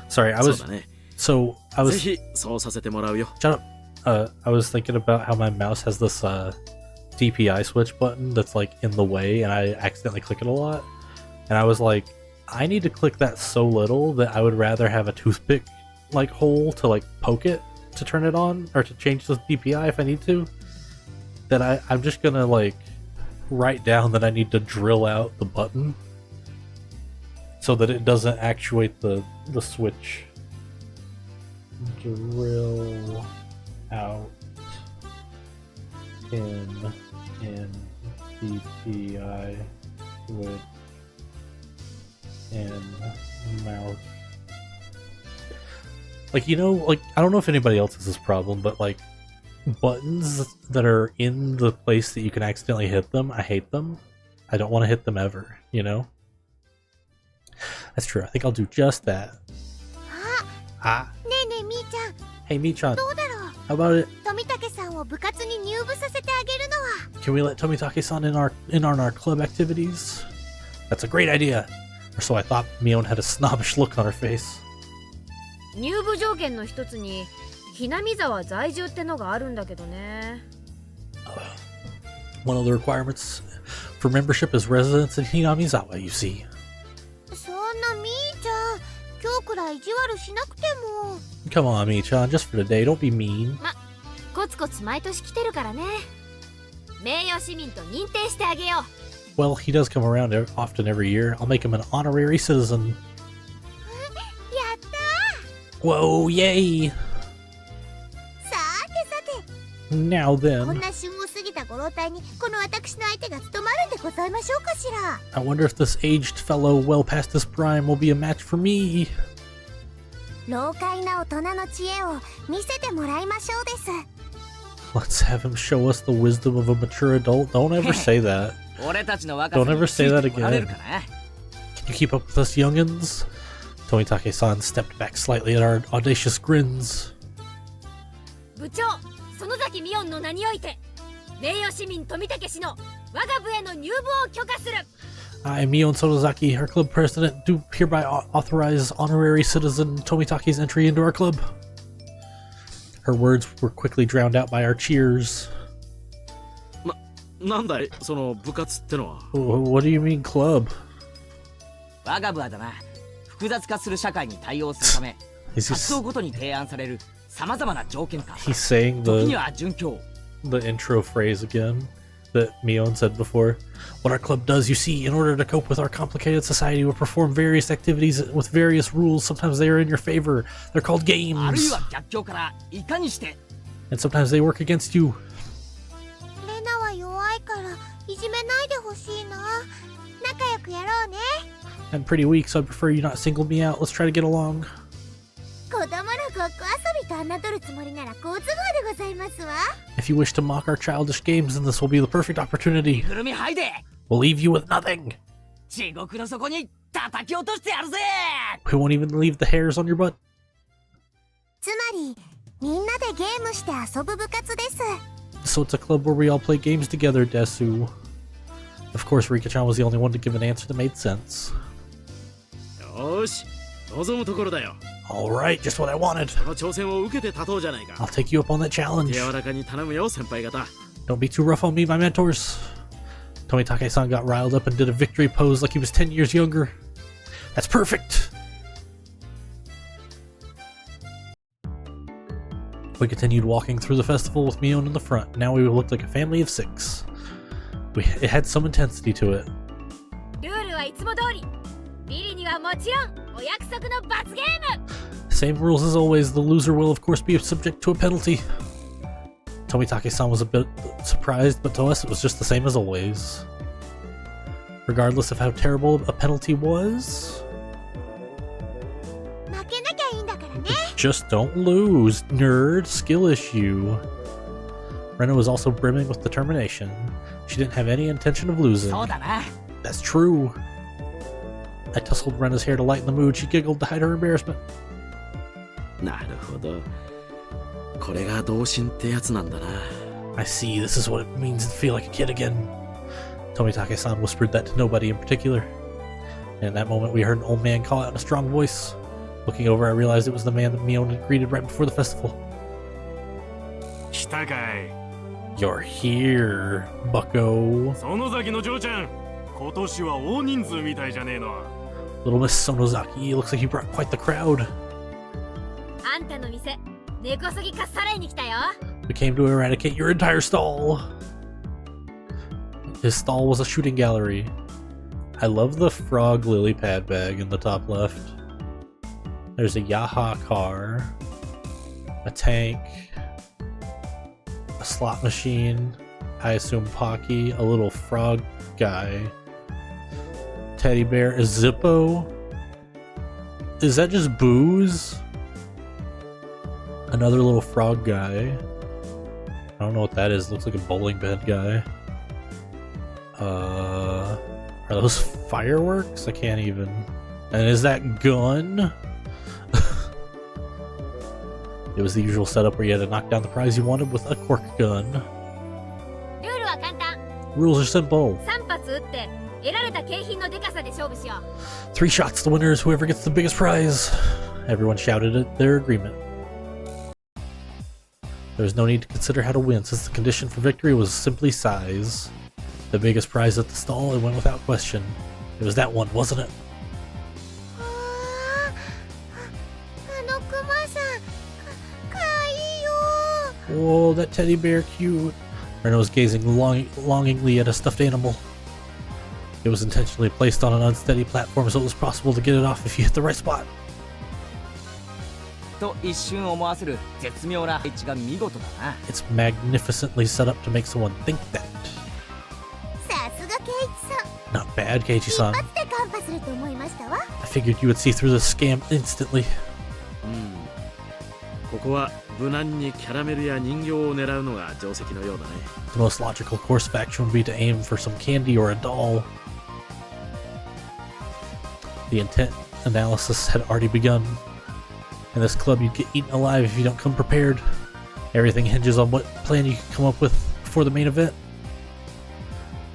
Sorry, I そう was だね so I ぜ was ひそうさせてもらうよ shut up. I was thinking about how my mouse has this DPI switch button that's like in the way, and I accidentally click it a lot. And I was like, I need to click that so little that I would rather have a toothpick like hole to like poke it to turn it on or to change the DPI if I need to. That I'm just gonna like write down that I need to drill out the button so that it doesn't actuate the switch. Drill out in DPI switch in mouth. Like, you know, like, I don't know if anybody else has this problem, but like buttons that are in the place that you can accidentally hit them, I hate them. I don't want to hit them ever, you know? That's true. I think I'll do just that. あ、ねえねえみーちゃん、 Hey, Mii-chan, どうだろう。 how about it? 富武さんを部活に入部させてあげるのは。 Can we let Tomitake-san in on our club activities? That's a great idea. Or so I thought. Mion had a snobbish look on her face. 入部条件の一つにひなみ沢在住ってのがあるんだけどね。 One of the requirements for membership is residence in Hinamizawa, you see. そんなみーちゃん、今日くらい意地悪しなくても。 Come on, Mii-chan, just for today, don't be mean. コツコツ毎年来てるからね。名誉市民と認定してあげよう。 Well, he does come around often every year. I'll make him an honorary citizen. やったー。 Whoa, yay! さてさて、 Now こん then, な旬を過ぎたご老体にこの私の相手が務まるんでございましょうかしら。 I wonder if this aged fellow well past his prime will be a match for me. 老快な大人の知恵を見せてもらいましょうです。 Let's have him show us the wisdom of a mature adult. Don't ever say that. 俺たちの若さ Don't ever につい say that てこられる again. かな。 Can you keep up with us youngins? Tomitake-san stepped back slightly at our audacious grins. 部長、園崎美音の名において名誉市民富武氏の我が部への入部を許可する。 I, Mion Sonozaki, our club president, do hereby authorize honorary citizen Tomitake's entry into our club. Her words were quickly drowned out by our cheers. なんだいその部活ってのは What do you mean, club? 我が部はだな、複雑化する社会に対応するため Is 活動 he, ごとに提案されるさまざまな条件か he's saying 時に the は准教 intro phrase again that Mion said before? What our club does, you see, in order to cope with our complicated society, will perform various activities with various rules. Sometimes they are in your favor. They're called あるい games. は逆境からいかにして And sometimes they work against you. レナは弱いからいじめないでほしいな。仲良くやろうね。 I'm pretty weak, so I prefer you not single me out. Let's try to get along. 子供のごっこ遊びと侮るつもりなら好都合でございますわ。 If you wish to mock our childish games, then this will be the perfect opportunity. ぐるみはいで We'll leave you with nothing. 地獄の底に叩き落としてやるぜ。We won't even leave the hairs on your butt. つまりみんなでゲームして遊ぶ部活です。 So it's a club where we all play games together, Desu. Of course, Rika-chan was the only one to give an answer that made sense. よーし、望むところだよ。 Alright, just what I wanted. この挑戦を受けて立とうじゃないか。 I'll take you up on that challenge. 柔らかに頼むよ、先輩方。 Don't be too rough on me, my mentors. Tomitake-san got riled up and did a victory pose like he was 10 years younger. That's perfect! We continued walking through the festival with Mion in the front. Now we looked like a family of 6. It had some intensity to it. ルールはいつも通り。ビリにはもちろんお約束の罰ゲーム。 Same rules as always. The loser will of course be subject to a penalty. Tomitake-san was a bit surprised, but to us it was just the same as always. Regardless of how terrible a penalty was, 負けなきゃいいんだからね。 just don't lose, nerd. Skill issue. Rena was also brimming with determination. She didn't have any intention of losing. そうだな。 That's true. I tussled Rena's hair to lighten the mood. She giggled to hide her embarrassment. なるほど。これが童心ってやつなんだな。 I see, this is what it means to feel like a kid again. Tomitake-san whispered that to nobody in particular. And in that moment we heard an old man call out in a strong voice. Looking over, I realized it was the man that Mion had greeted right before the festival. 来たかい。 You're here, bucko. 園崎の嬢ちゃん、今年は大人数みたいじゃねえの。 Little Miss Sonozaki, looks like you brought quite the crowd. あんたの店、根こそぎかっさらいに来たよ。 We came to eradicate your entire stall. His stall was a shooting gallery. I love the frog lily pad bag in the top left. There's a Yaha car, a tank, a slot machine, I assume Pocky, a little frog guy, teddy bear, a Zippo. Is that just booze? Another little frog guy. I don't know what that is. Looks like a bowling pin guy. Are those fireworks? I can't even. And is that gun? It was the usual setup where you had to knock down the prize you wanted with a cork gun. ルールは簡単。 Rules are simple. 3発撃って得られた景品のデカさで勝負しよう。 3 shots, the winner is whoever gets the biggest prize. Everyone shouted at their agreement. There was no need to consider how to win, since the condition for victory was simply size. The biggest prize at the stall, it went without question. It was that one, wasn't it? あのクマさん、かわいいよ。 Whoa, that teddy bear cute. Rena was gazing longingly at a stuffed animal. It was intentionally placed on an unsteady platform so it was possible to get it off if you hit the right spot. と一瞬思わせる絶妙な配置が見事だな。 It's magnificently set up to make someone think that. さすがケイチさん。 Not bad, Keiichi-san. 一発でカンパすると思いましたわ。 I figured you would see through the scam instantly. ここは無難にキャラメルや人形を狙うのが定石のようだね。 The most logical course of action would be to aim for some candy or a doll. The intent analysis had already begun. In this club, you'd get eaten alive if you don't come prepared. Everything hinges on what plan you can come up with before the main event.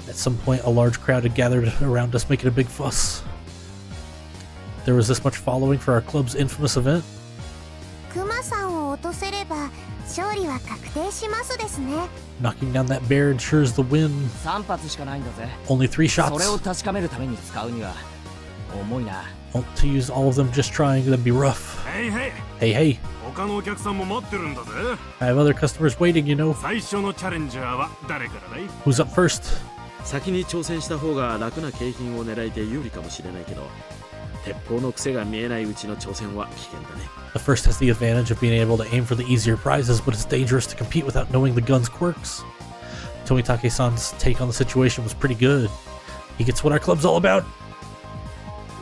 At some point, a large crowd had gathered around us, making a big fuss. There was this much following for our club's infamous event. クマさんを落とせれば勝利は確定しますですね。 Knocking down that bear ensures the win. 3発しかないんだぜ。 Only 3それを shots. 確かめるために使うには重いな。 To use all of them just trying, that'd be rough. へいへい、 Hey, hey, 他のお客さんも待ってるんだぜ。 I have other customers waiting, you know. 最初のチャレンジャーは誰からだい？ Who's up first? 先に挑戦した方が楽な景品を狙えて有利かもしれないけど、鉄砲の癖が見えないうちの挑戦は危険だね。 The first has the advantage of being able to aim for the easier prizes, but it's dangerous to compete without knowing the gun's quirks. Tomitake-san's take on the situation was pretty good. He gets what our club's all about.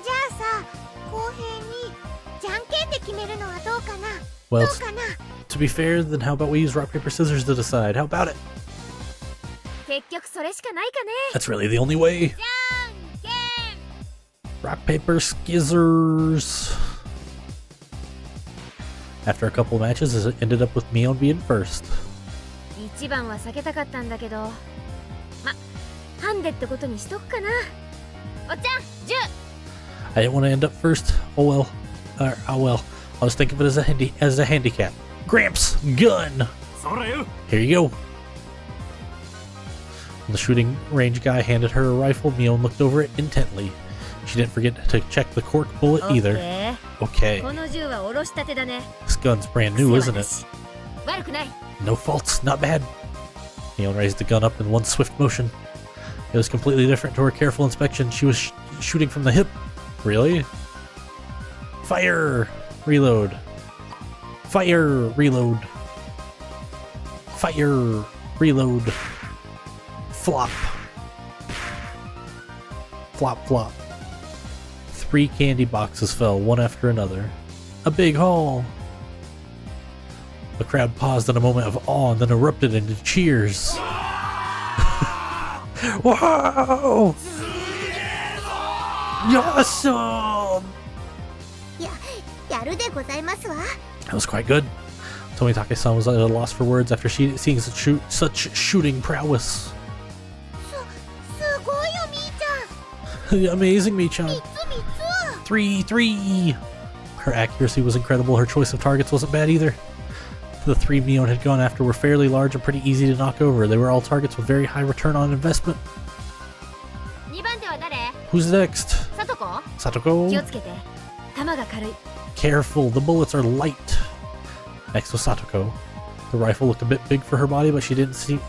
じゃあさ、公平にじゃんけんで決めるのはどうかな。 Well, どうかな。 to be fair, then how about we use rock, paper, scissors to decide? How about it? 結局それしかないかね。 That's really the only way. じゃんけん Rock, paper, scissors. After a couple of matches, it ended up with Mion being first. 一番は避けたかったんだけど、ま、ハンデってことにしとくかな。おっちゃん、10。I didn't want to end up first. Oh well. Oh well. I'll just think of it as a handicap. Gramps, gun. Here you go. When the shooting range guy handed her a rifle, Mion looked over it intently. She didn't forget to check the cork bullet either. Okay. この銃はおろしたてだね。 This gun's brand new, isn't it? 悪くない。 No faults, not bad. Mion raised the gun up in one swift motion. It was completely different to her careful inspection. She was shooting from the hip. Really? Fire! Reload. Fire! Reload. Fire! Reload. Flop. Flop, flop. 3 candy boxes fell, one after another. A big haul! The crowd paused in a moment of awe and then erupted into cheers. Wow! Awesome! やるでございますわ。 That was quite good. Tomitake-san was at a loss for words after seeing such shooting prowess. すごいよみーちゃん。 Amazing, Mii-chan. 3つ。 3. Her accuracy was incredible. Her choice of targets wasn't bad either. The 3 Mion had gone after were fairly large and pretty easy to knock over. They were all targets with very high return on investment. 2番手は誰？ Who's next? さとこ？ Satoko? 気をつけて。弾が軽い。 Careful, the bullets are light. Next was Satoko. The rifle looked a bit big for her body, but she didn't seem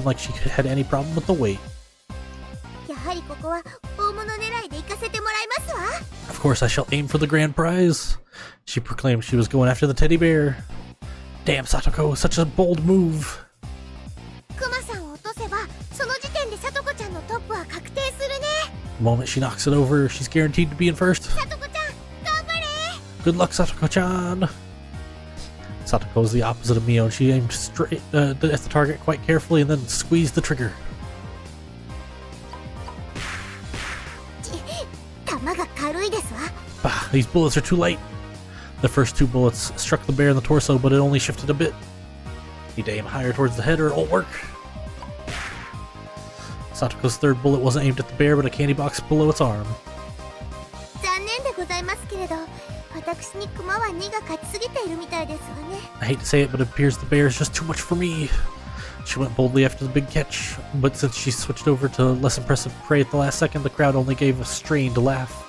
like she had any problem with the weight. やはりここは大物狙いで行かせてもらいますわ。 Of course, I shall aim for the grand prize. She proclaimed she was going after the teddy bear. Damn, Satoko, such a bold move. クマさんを落とせば、その時点でさとこちゃんのトップは確定するね。 The moment she knocks it over, she's guaranteed to be in first. さとこちゃん、頑張れ。 Good luck, Satoko-chan. Satoko is the opposite of Mion. She aimed straight at the target quite carefully and then squeezed the trigger. 弾が軽いですわ。 Bah, these bullets are too light. The first 2 bullets struck the bear in the torso, but it only shifted a bit. Need to aim higher towards the head or it won't work. Satoko's 3rd bullet wasn't aimed at the bear, but a candy box below its arm. 残念でございますけれど、私にクマは2が勝ちすぎているみたいですわね。 I hate to say it, but it appears the bear is just too much for me. She went boldly after the big catch, but since she switched over to less impressive prey at the last second, the crowd only gave a strained laugh.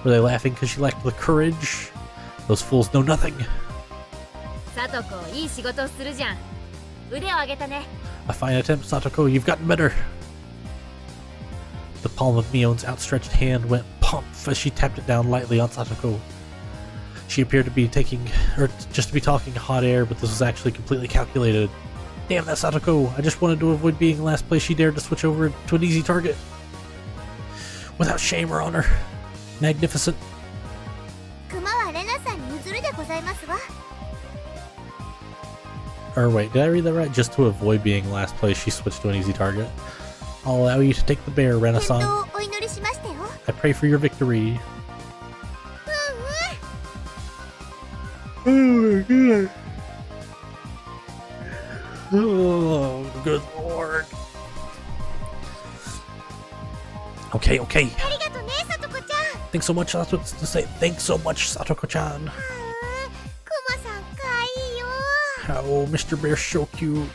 Were they laughing because she lacked the courage? Those fools know nothing. さとこ、いい仕事をするじゃん。腕を上げたね。 A fine attempt, Satoko. You've gotten better. The palm of Mion's outstretched hand went pump as she tapped it down lightly on Satoko. She appeared to be just to be talking hot air, but this was actually completely calculated. Damn that Satoko! I just wanted to avoid being in last place. She dared to switch over to an easy target. Without shame or honor. Magnificent. クマはレナさんに譲るでございますわ。 Or wait, did I read that right? Just to avoid being last place, she switched to an easy target. I'll allow you to take the bear, 健 Renaissance. 闘をお祈りしましたよ。 I pray for your victory. うんうん。 Oh my god. Oh, good lord. Okay. ありがとね、さとこちゃん。 Thanks so much. That's what to say. Thanks so much, Satoko-chan. クマさんかいいよ。 Oh, Mr. Bear's so cute.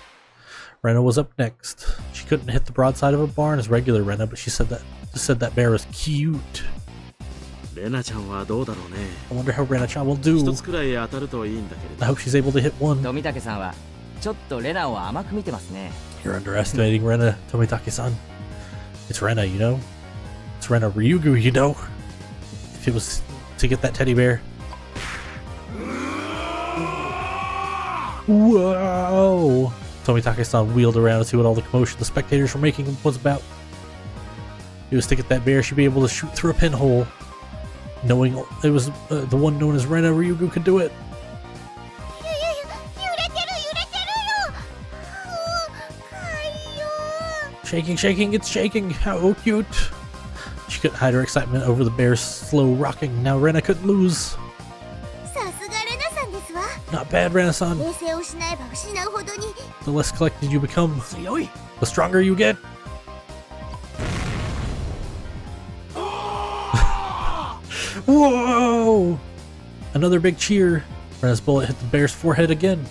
Rena was up next. She couldn't hit the broadside of a barn as regular Rena, but she said that bear was cute. レナちゃんはどうだろうね。 I wonder how Rena-chan will do. 一つくらい当たるといいんだけれど。 I hope she's able to hit one. 富武さんはちょっとレナを甘く見てますね。 You're underestimating Rena, Tomitake-san. It's Rena, you know? It's Rena Ryugu, you know? If it was to get that teddy bear. Whoa! Tomitake-san wheeled around to see what all the commotion the spectators were making was about. If it was to get that bear, she'd be able to shoot through a pinhole. Knowing it was the one known as Rena Ryugu could do it. 揺れてるよ。かいよ。 Shaking, it's shaking. How cute. She She couldn't hide her excitement over the bear's slow rocking. Now Rena couldn't lose. さすがレナさんですわ。 Not bad, Rena-san. 冷静を失えば失うほどに。 The less collected you become, 強い。 the stronger you get. Whoa! Another big cheer. Rena's bullet hit the bear's forehead again.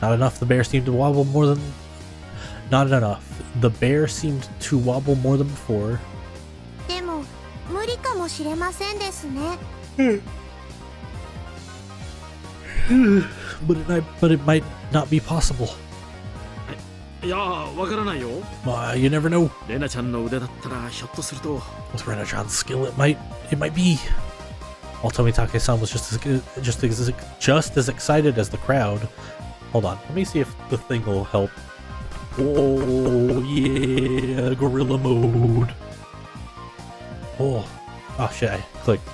Not enough. The bear seemed to wobble more than... Not enough. The bear seemed to wobble more than before. でも無理かもしれませんですね。 But it might not be possible. いやー、わからないよ。 You never know. レナちゃんの腕だったらひょっとすると。 With Rena-chan's skill, it might be. While Tomitake-san was just as excited as the crowd. Hold on, let me see if the thing will help. Oh yeah, gorilla mode. Oh shit, I clicked.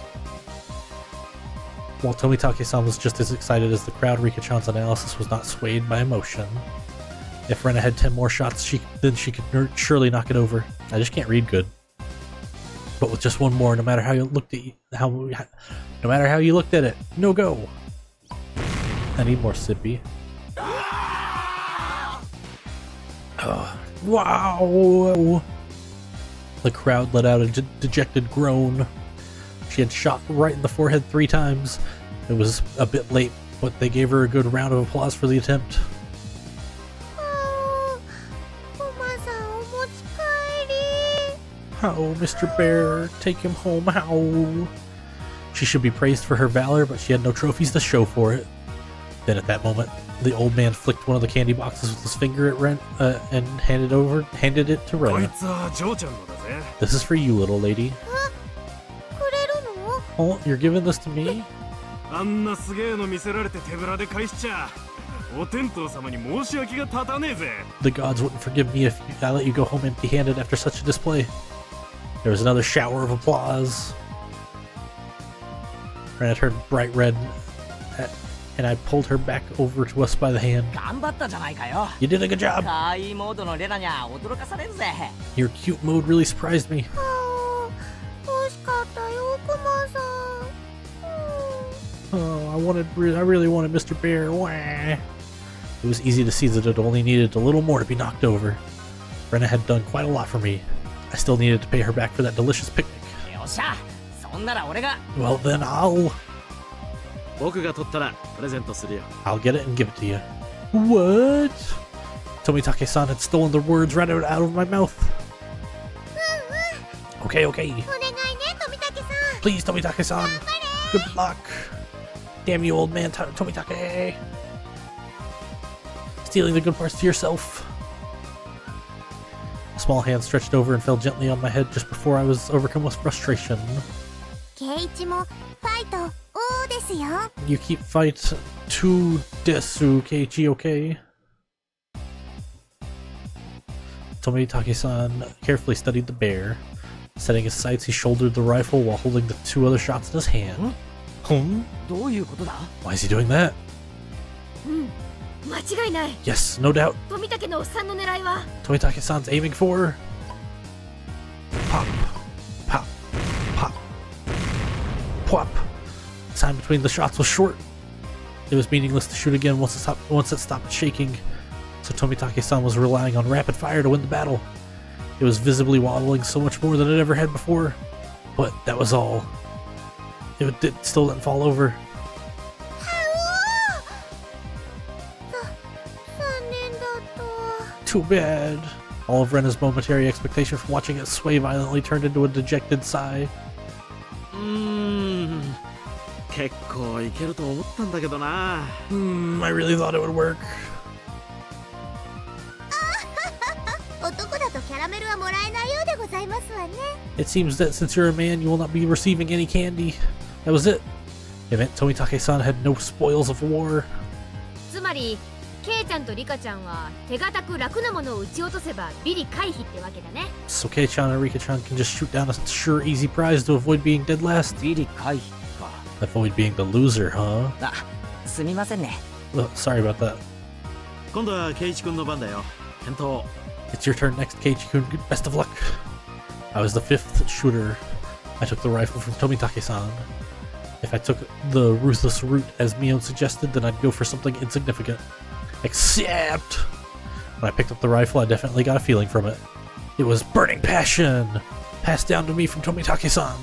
While Tomitake-san was just as excited as the crowd, Rika-chan's analysis was not swayed by emotion. If Rena had 10 more shots, then she could surely knock it over. I just can't read good. But with just one more, no matter how you looked at it, no go. I need more sippy. Wow! The crowd let out a dejected groan. She had shot right in the forehead 3 times. It was a bit late, but they gave her a good round of applause for the attempt. コマさんお持ち帰り。 How, Mr. Bear, take him home, how? She should be praised for her valor, but she had no trophies to show for it. Then at that moment, the old man flicked one of the candy boxes with his finger at Ren and handed it to Ren. This is for you, little lady. くれるの？ Oh, you're giving this to me? あんなすげえの見せられて手ぶらで返しちゃお天道様に申し訳が立たねえぜ。 The gods wouldn't forgive me if I let you go home empty-handed after such a display. There was another shower of applause. Ren turned bright red, and I pulled her back over to us by the hand. 頑張ったじゃないかよ。 You did a good job. 可愛いモードのレナにゃ驚かされるぜ。 Your cute mode really surprised me. 惜しかったよコマさん。Oh, I really wanted Mr. Bear. Wah. It was easy to see that it only needed a little more to be knocked over. Rena had done quite a lot for me. I still needed to pay her back for that delicious picnic. よっしゃ、そんなら俺が。 Well then, I'll 僕が取ったらプレゼントするよ。 get it and give it to you. What? Tomitake-san had stolen the words right out of my mouth. Okay. お願いね富武さん。 Please, Tomitake-san. Good luck. Damn you, old man, Tomitake. Stealing the good parts to yourself. A small hand stretched over and fell gently on my head just before I was overcome with frustration. ケイチもファイトおーですよ。 You keep fight to desu, Keiichi, okay? Tomitake-san carefully studied the bear. Setting his sights, he shouldered the rifle while holding the 2 other shots in his hand. Hmm? どういうことだ？ Why is he doing that? 間違いない。 Yes, no doubt. 富武のおっさんの狙いは Tomitake-san's aiming for... Pop. Pop. Pop. Pop. Time between the shots was short. It was meaningless to shoot again once it stopped shaking. So Tomitake-san was relying on rapid fire to win the battle. It was visibly waddling so much more than it ever had before. But that was all. It still didn't fall over. 残念だった。 Too bad. All of Rena's momentary expectation from watching it sway violently turned into a dejected sigh. 結構いけると思ったんだけどな。 I really thought it would work. 男だとキャラメルはもらえないようでございますわね。 It seems that since you're a man, you will not be receiving any candy. That was it. It meant Tomitake-san had no spoils of war. つまりケイちゃんとリカちゃんは手堅く楽なものを撃ち落とせばビリ回避ってわけだね。 So Kei-chan and Rika-chan can just shoot down a sure easy prize to avoid being dead last. ビリ回避か。 Avoid being the loser, huh? あ、すみませんね。 Sorry about that. 今度はケイイチ君の番だよ。検討。 It's your turn next, Keiichi-kun. Best of luck. I was the 5th shooter. I took the rifle from Tomitake-san. If I took the ruthless route as Mion suggested, then I'd go for something insignificant. Except, when I picked up the rifle, I definitely got a feeling from it. It was burning passion, passed down to me from Tomitake-san.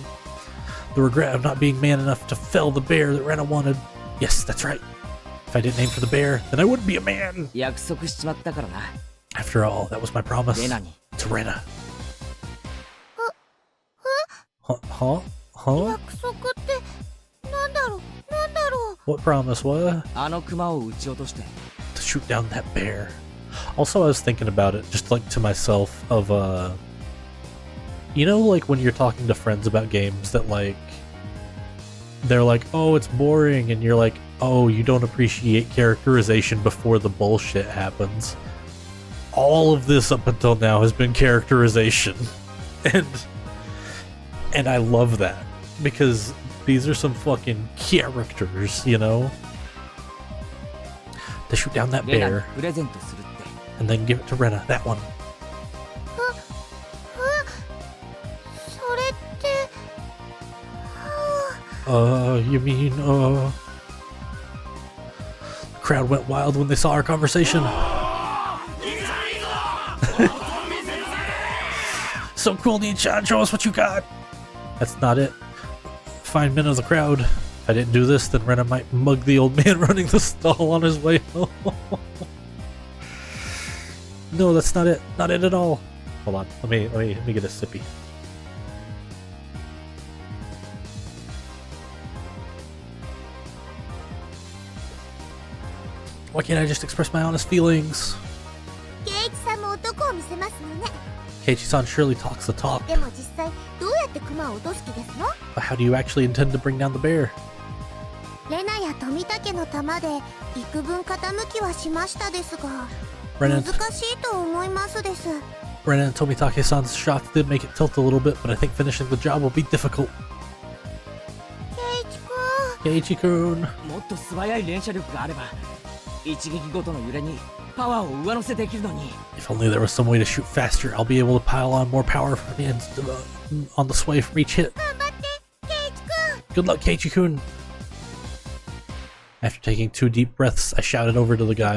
The regret of not being man enough to fell the bear that Rena wanted. Yes, that's right. If I didn't aim for the bear, then I wouldn't be a man. 約束しちまったからな。 After all, that was my promise レナに。 to Rena. Huh? 約束ってなんだろう。 What promise? What? あの熊を撃ち落として。 To shoot down that bear. Also, I was thinking about it, just like to myself, of you know, like when you're talking to friends about games that like they're like, oh, it's boring, and you're like, oh, you don't appreciate characterization before the bullshit happens. All of this up until now has been characterization, and I love that because these are some fucking characters, you know. To shoot down that レナに bear プレゼントするって。 and then give it to Rena. That one. それってYou mean, The crowd went wild when they saw our conversation. So cool, Nin-chan, show us what you got. That's not it. Find men of the crowd. If I didn't do this, then Rena might mug the old man running the stall on his way home. No, that's not it. Not it at all. Hold on. Let me get a sippy. Why can't I just express my honest feelings? ケイチさんも男を見せますのね。 Keiichi-san surely talks the talk, でも実際どうやってクマを落とす気ですの？ but how do you actually intend to bring down the bear? レナや富武の弾で幾分傾きはしましたですが、 Ren 難しいと思いますです。 and Tomitake-san's shots did make it tilt a little bit, but I think finishing the job will be difficult. ケイチくん、 Keiichi-kun. もっと素早い連射力があれば、一撃ごとの揺れにパワーを上乗せできるのに。 If only there was some way to shoot faster, I'll be able to pile on more power from the ends on the sway from each hit. 頑張ってケイチくん。 Good luck, Keiichi-kun. After taking 2 deep breaths, I shouted over to the guy.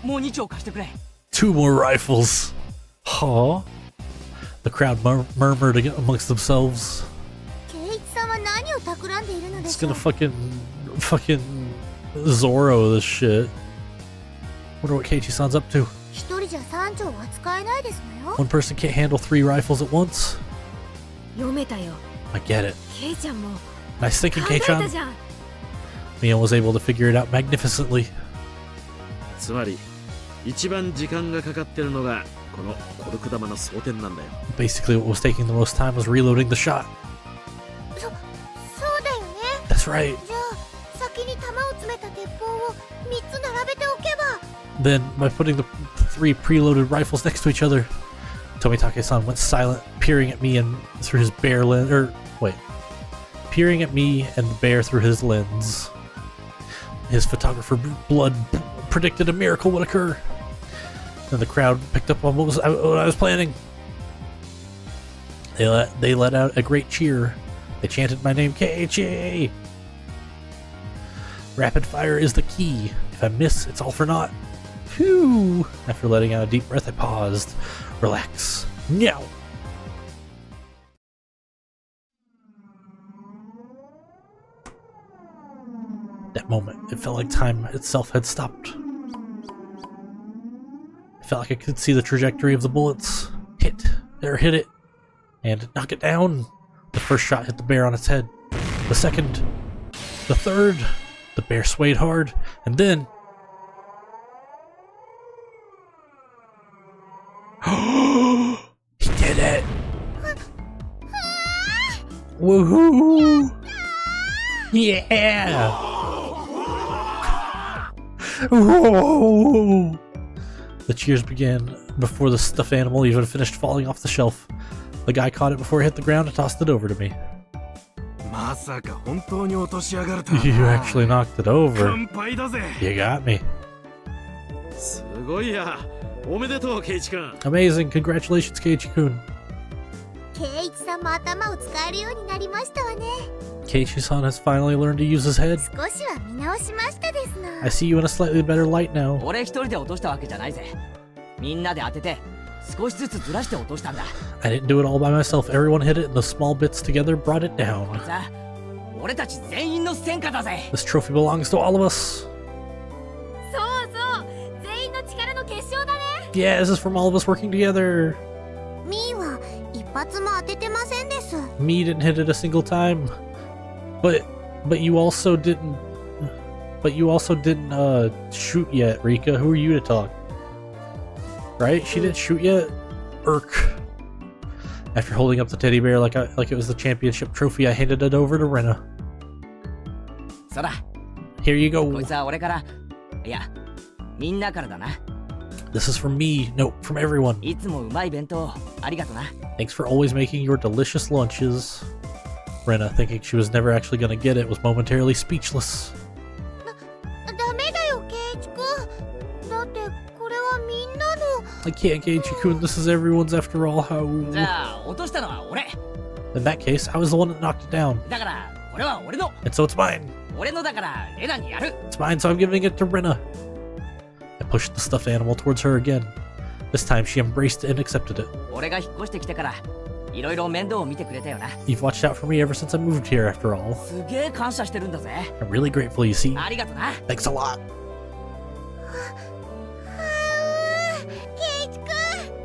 もう2丁貸してくれ。 2 more rifles. Huh? The crowd murmured amongst themselves. ケイチさんは何を企んでいるので It's しょう。 gonna fucking Zorro this shit. Wonder what Keiichi-san's up to. 一人じゃ3丁は使えないですのよ。 One person can't handle 3 rifles at once. 読めたよ。 I get it. ケイちゃんも Nice thinking, 考えた Kei-chan. じゃん。 Mion was able to figure it out magnificently. つまり一番時間がかかってるのがこのコルク玉の装填なんだよ。 Basically, what was taking the most time was reloading the shot. そうだよね。 That's right. じゃあ先に弾を詰めた鉄砲を3つ並べておけば。 Then, by putting the 3 preloaded rifles next to each other, Tomitake-san went silent, peering at me and through his bare lens. Peering at me and the bear through his lens. His photographer blood predicted a miracle would occur. Then the crowd picked up on what I was planning. They let out a great cheer. They chanted my name, Keiichi. Rapid fire is the key. If I miss, it's all for naught. Phew! After letting out a deep breath, I paused. Relax. Meow! That moment, it felt like time itself had stopped. I felt like I could see the trajectory of the bullets. Hit it, and knock it down. The first shot hit the bear on its head. The second, the third, the bear swayed hard, and then... He did it! Woohoo! Yeah! Whoa! The cheers began before the stuffed animal even finished falling off the shelf. The guy caught it before it hit the ground and tossed it over to me. まさか本当に落としやがるとはな。 You actually knocked it over. 乾杯だぜ。 You got me. すごいや。おめでとうケイチ君。 Amazing. Congratulations, Keiichi-kun. 圭一さんも頭を使えるようになりましたわね。 Keiichi-san has finally learned to use his head. 少しは見直しましたですの。 I see you in a slightly better light now. 俺一人で落としたわけじゃないぜ。みんなで当てて少しずつずらして落としたんだ。 I didn't do it all by myself. Everyone hit it and the small bits together brought it down. さあ、俺たち全員の戦果だぜ。 This trophy belongs to all of us. そうそう、全員の力の結晶だね。 Yeah, this is from all of us working together. ミーは一発も当ててませんです。 Me didn't hit it a single time. But you also didn't shoot yet, Rika. Who are you to talk? Right? She didn't shoot yet? Irk. After holding up the teddy bear like it was the championship trophy, I handed it over to Rena. そうだ、 Here you こ go. いつは俺から、いや、みんなからだな。 This is from me. No, from everyone. いつもうまい弁当ありがとな。 Thanks for always making your delicious lunches. Rena, thinking she was never actually gonna get it, was momentarily speechless. ダメだよ、圭一くん。だってこれはみんなの。 I can't, Keiichi-kun. This is everyone's after all. じ How? ゃあ落としたのは俺。 In that case, I was the one that knocked it down. だからこれは俺の。 And so it's mine. 俺のだからレナにやる。 It's mine, so I'm giving it to Rena. I pushed the stuffed animal towards her again. This time she embraced it and accepted it. 俺が引っ越してきてからいろいろ面倒を見てくれたよな。 You've watched out for me ever since I moved here, after all. すげえ感謝してるんだぜ。 I'm really grateful, you see. ありがとな。 Thanks a lot.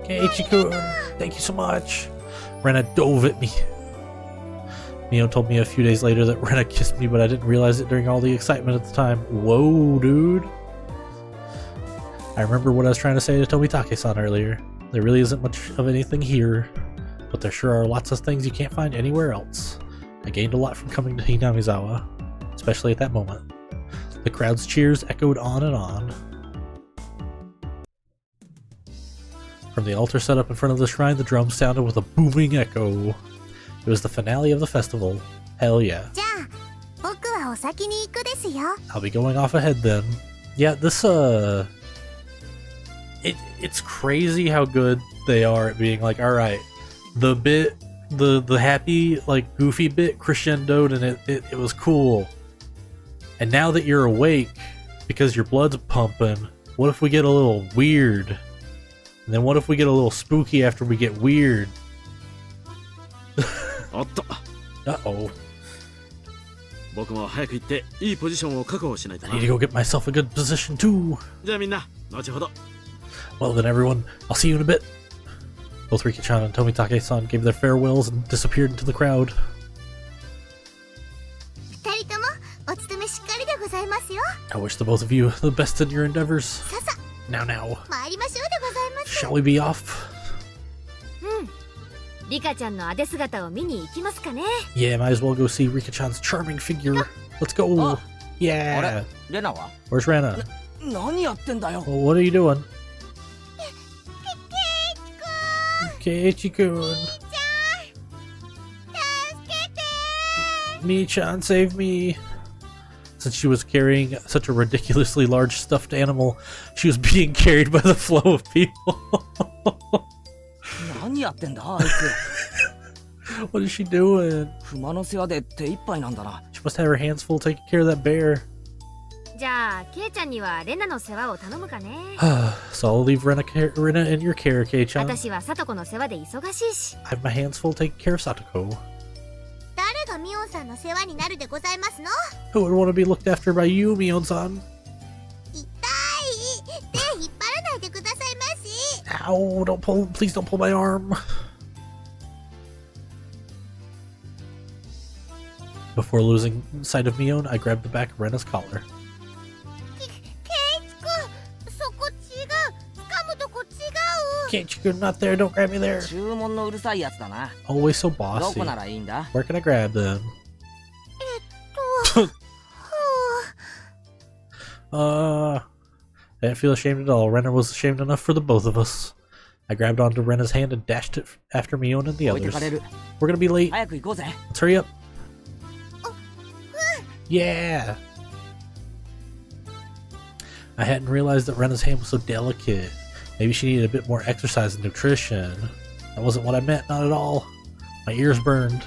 圭一くん。 Keiichi-kun, thank you so much. Rena dove at me. Mio told me a few days later that Rena kissed me, but I didn't realize it during all the excitement at the time. Whoa, dude. I remember what I was trying to say to Tomitake-san earlier. There really isn't much of anything here, but there sure are lots of things you can't find anywhere else. I gained a lot from coming to Hinamizawa, especially at that moment. The crowd's cheers echoed on and on. From the altar set up in front of the shrine, the drums sounded with a booming echo. It was the finale of the festival. Hell yeah. じゃあ僕はお先に行くですよ。 I'll be going off ahead then. Yeah, this it's crazy how good they are at being like, all right, the happy, like, goofy bit crescendoed and it was cool. And now that you're awake, because your blood's pumping, what if we get a little weird? And then what if we get a little spooky after we get weird? おっと、 Uh-oh. 僕も早く行っていいポジションを確保しないと I な。 need to go get myself a good position too. じゃあみんな、後ほど。 Well then everyone, I'll see you in a bit. Both Rika-chan and Tomitake-san gave their farewells and disappeared into the crowd. 二人ともお勤めしっかりでございますよ。 I wish the both of you the best in your endeavors. ささ Now, 参りましょうでございます。 shall we be off? リカちゃんのあで姿を見に行きますかね。 Yeah, might as well go see Rika-chan's charming figure. Let's go. あ Yeah. れレナは Where's Rana? 何やってんだよ。 Well, what are you doing? Keiichi-kun. Mi-chan, save me. Since she was carrying such a ridiculously large stuffed animal, she was being carried by the flow of people. 何やってんだあいつ。 What is she doing? 熊の世話で手一杯なんだな。 She must have her hands full taking care of that bear. じゃあケイちゃんにはレナの世話を頼むかね。 So I'll leave Rena in your care, Kei-chan. 私はサトコの世話で忙しいし。 I have my hands full taking care of Satoko. 誰がミオンさんの世話になるでございますの？ Who would want to be looked after by you, Mion-san? 痛い。手引っ張らないでくださいまし。 Ow, please don't pull my arm. Before losing sight of Mion, I grabbed the back of Rena's collar. 圭一くん、そこ違う。掴むとこ違う。 Keiichi-kun, not there, don't grab me there. 注文のうるさいやつだな。 Always so ど bossy. こならいいんだ？ Where can I grab them? ふう I didn't feel ashamed at all. Rena was ashamed enough for the both of us. I grabbed onto Rena's hand and dashed it after Mion and the 置いて others. かれる。 We're gonna be late. 早く行こうぜ。 Let's hurry up. Yeah. I hadn't realized that Rena's hand was so delicate. Maybe she needed a bit more exercise and nutrition. That wasn't what I meant, not at all. My ears burned.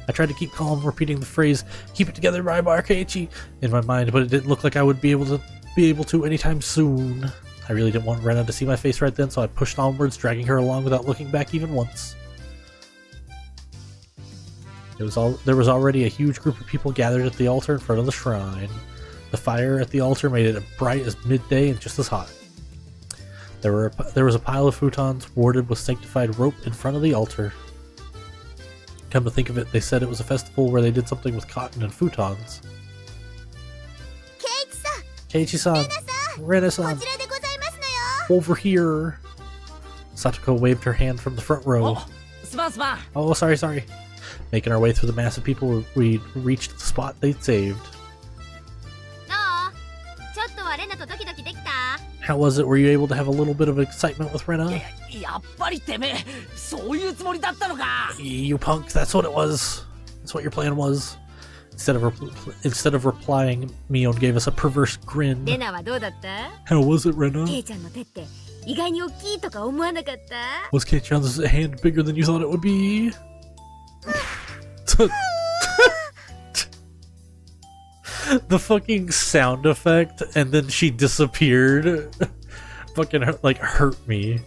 I tried to keep calm, repeating the phrase, "Keep it together, my Keiichi," in my mind, but it didn't look like I would be able to anytime soon. I really didn't want Rena to see my face right then, so I pushed onwards, dragging her along without looking back even once. There was already a huge group of people gathered at the altar in front of the shrine. The fire at the altar made it bright as midday and just as hot. There was a pile of futons warded with sanctified rope in front of the altar. Come to think of it, they said it was a festival where they did something with cotton and futons. Keiichi-san! Rena-san! Over here! Satoko waved her hand from the front row. Oh, sorry. Making our way through the mass of people, we reached the spot they'd saved. How was it? Were you able to have a little bit of excitement with Rena? You punk, that's what it was. That's what your plan was. Instead of replying, Mion gave us a perverse grin. How was it, Rena? Was Kei-chan's hand bigger than you thought it would be? The fucking sound effect, and then she disappeared. Fucking hurt me.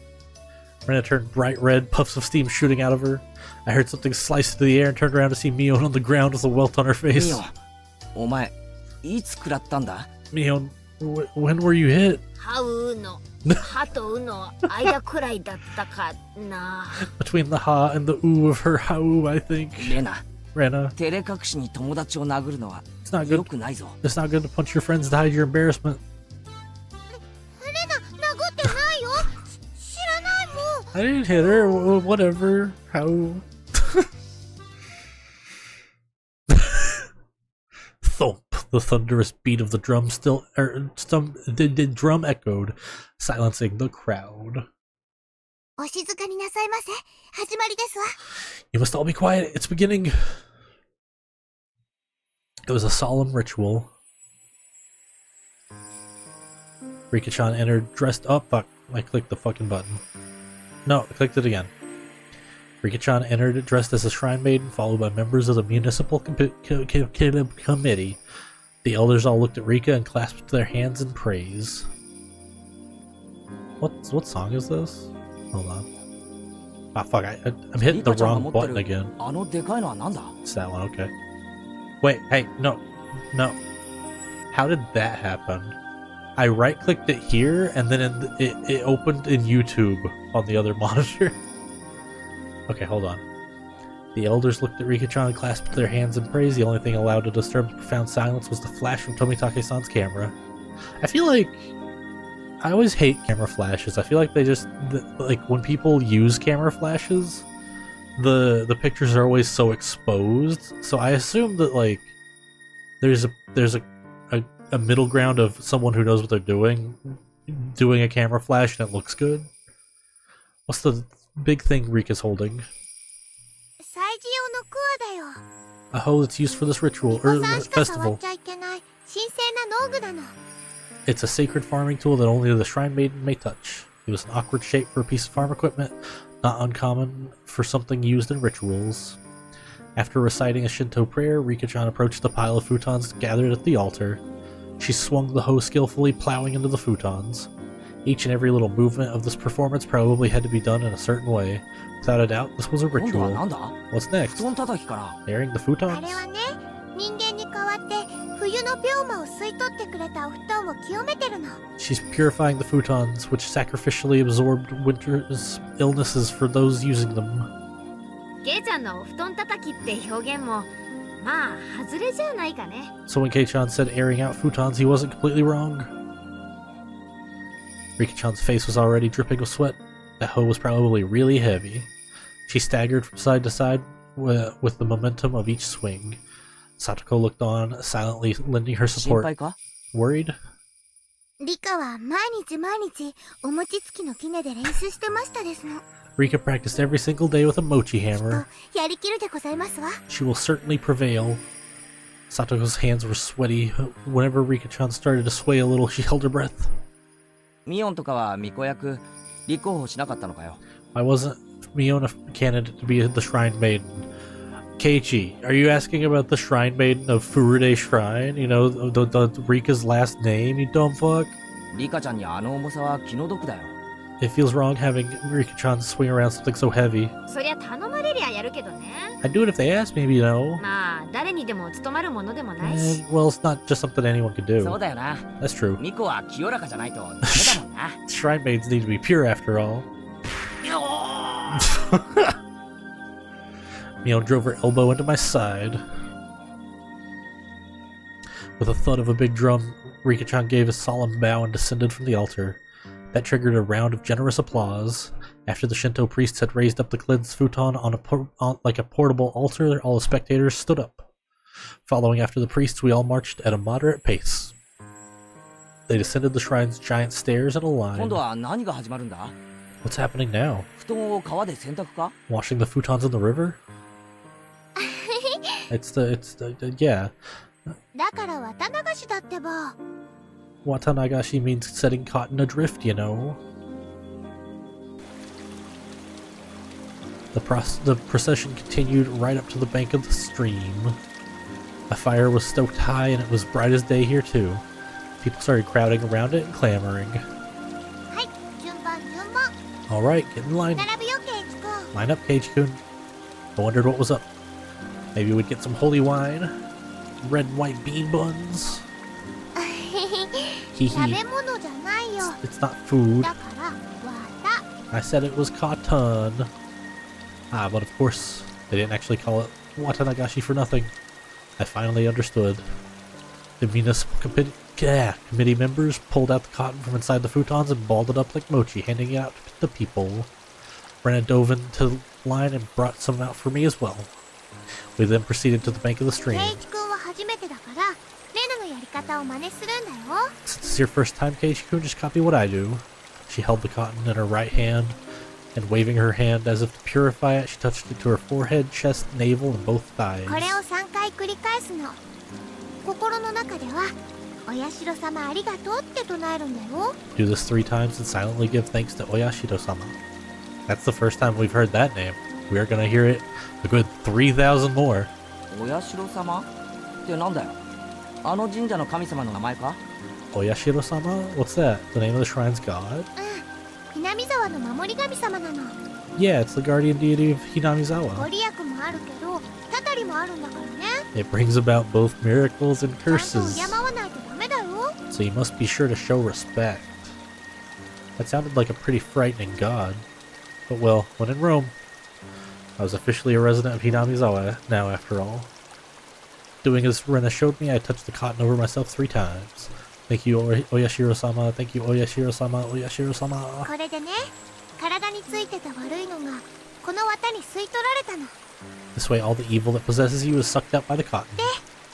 Rena turned bright red, puffs of steam shooting out of her. I heard something slice into the air and turned around to see Mion on the ground with a welt on her face. Mion, when were you hit? Between the ha and the oo of her hau, I think. Rena. It's not good to punch your friends to hide your embarrassment. I didn't hit her, whatever. How? Thump. The thunderous beat of the drum the drum echoed, silencing the crowd. You must all be quiet, it's beginning. It was a solemn ritual. Rika-chan entered dressed up. Fuck, I clicked the fucking button. No, I clicked it again. Rika-chan entered dressed as a shrine maiden, followed by members of the municipal committee. The elders all looked at Rika and clasped their hands in praise. What song is this? Hold on. Ah, fuck, I'm hitting the wrong button again. It's that one, okay. Wait, hey, no. How did that happen? I right-clicked it here, and then it opened in YouTube on the other monitor. Okay, hold on. The elders looked at Rika-chan and clasped their hands in praise. The only thing allowed to disturb the profound silence was the flash from Tomitake-san's camera. I feel like... I always hate camera flashes. I feel like they just... like, when people use camera flashes, the pictures are always so exposed. So I assume that, like, there's a middle ground of someone who knows what they're doing a camera flash and it looks good. What's the big thing Rika's holding? A hoe that's used for this ritual, or festival. It's a sacred farming tool that only the shrine maiden may touch. It was an awkward shape for a piece of farm equipment, not uncommon for something used in rituals. After reciting a Shinto prayer, Rika-chan approached the pile of futons gathered at the altar. She swung the hoe skillfully, plowing into the futons. Each and every little movement of this performance probably had to be done in a certain way. Without a doubt, this was a ritual. What's next? Airing the futons? She's purifying the futons, which sacrificially absorbed winter's illnesses for those using them. So when Kei-chan said airing out futons, he wasn't completely wrong. Rika-chan's face was already dripping with sweat. That hoe was probably really heavy. She staggered from side to side with the momentum of each swing. Satoko looked on, silently lending her support. Worried? Rika practiced every single day with a mochi hammer. She will certainly prevail. Satoko's hands were sweaty. Whenever Rika-chan started to sway a little, she held her breath. Why wasn't Miona candidate to be the Shrine Maiden. Keiichi, are you asking about the Shrine Maiden of Furude Shrine? You know, the Rika's last name, you dumb fuck? リカちゃんにあの重さは気の毒だよ。 It feels wrong having Rika-chan swing around something so heavy. そりゃ頼まれりゃやるけどね。 I'd do it if they asked me, you know. まあ誰にでも務まるものでもないし。 Well, it's not just something anyone could do. そうだよな。 That's true. ミコは清らかじゃないとダメだもんな。 Shrine Maidens need to be pure after all. Mio drove her elbow into my side. With a thud of a big drum, Rika-chan gave a solemn bow and descended from the altar. That triggered a round of generous applause. After the Shinto priests had raised up the Glid's futon like a portable altar, all the spectators stood up. Following after the priests, we all marched at a moderate pace. They descended the shrine's giant stairs in a 今 line. 度は何が始まるんだ？ What's happening now? 布団を川で洗濯か？ Washing the futons in the river? Yeah. だから綿流しだってば。 Watanagashi means setting cotton adrift, you know. The procession continued right up to the bank of the stream. A fire was stoked high and it was bright as day here too. People started crowding around it and clamoring. はい、順番。 Alright, get in line. 並ぶよ、ケイチ君。 Line up, Keiichi-kun. I wondered what was up. Maybe we'd get some holy wine? Red and white bean buns? 食べ物じゃないよ。 It's not food. だから綿。 I said it was cotton. Ah, but of course, they didn't actually call it Watanagashi for nothing. I finally understood. The municipal committee members pulled out the cotton from inside the futons and balled it up like mochi, handing it out to the people. Brenna dove into the line and brought some out for me as well. We then proceeded to the bank of the ケ stream. イチ君は初めてだから、レナのやり方を真似するんだよ。 Since it's your first time, Keiichi-kun, just copy what I do. She held the cotton in her right hand, and waving her hand as if to purify it, she touched it to her forehead, chest, navel, and both thighs. これを3回繰り返すの。心の中では、お社様ありがとうって唱えるんだよ。 Do this 3 times and silently give thanks to Oyashiro-sama. That's the first time we've heard that name. We are gonna hear it a good 3,000 more. お社様ってなんだよ。あの神社の神様の名前か？ Oyashiro-sama? What's that? The name of the shrine's god? 南沢の守り神様なの。 Yeah, it's the guardian deity of ご Hinamizawa. 利益もあるけど、たたりもあるんだからね。 It brings about both miracles and ちゃんと curses, 敬わないとダメだよ。 so you must be sure to show respect. That sounded like a pretty frightening god. But well, when in Rome, I was officially a resident of Hinamizawa now after all. Doing as Rena showed me, I touched the cotton over myself 3 times. Thank you, Oyashiro-sama. Thank you, Oyashiro-sama. Oyashiro-sama. これでね、体についてた悪いのが、この綿に吸い取られたの。 This way, all the evil that possesses you is sucked up by the cotton.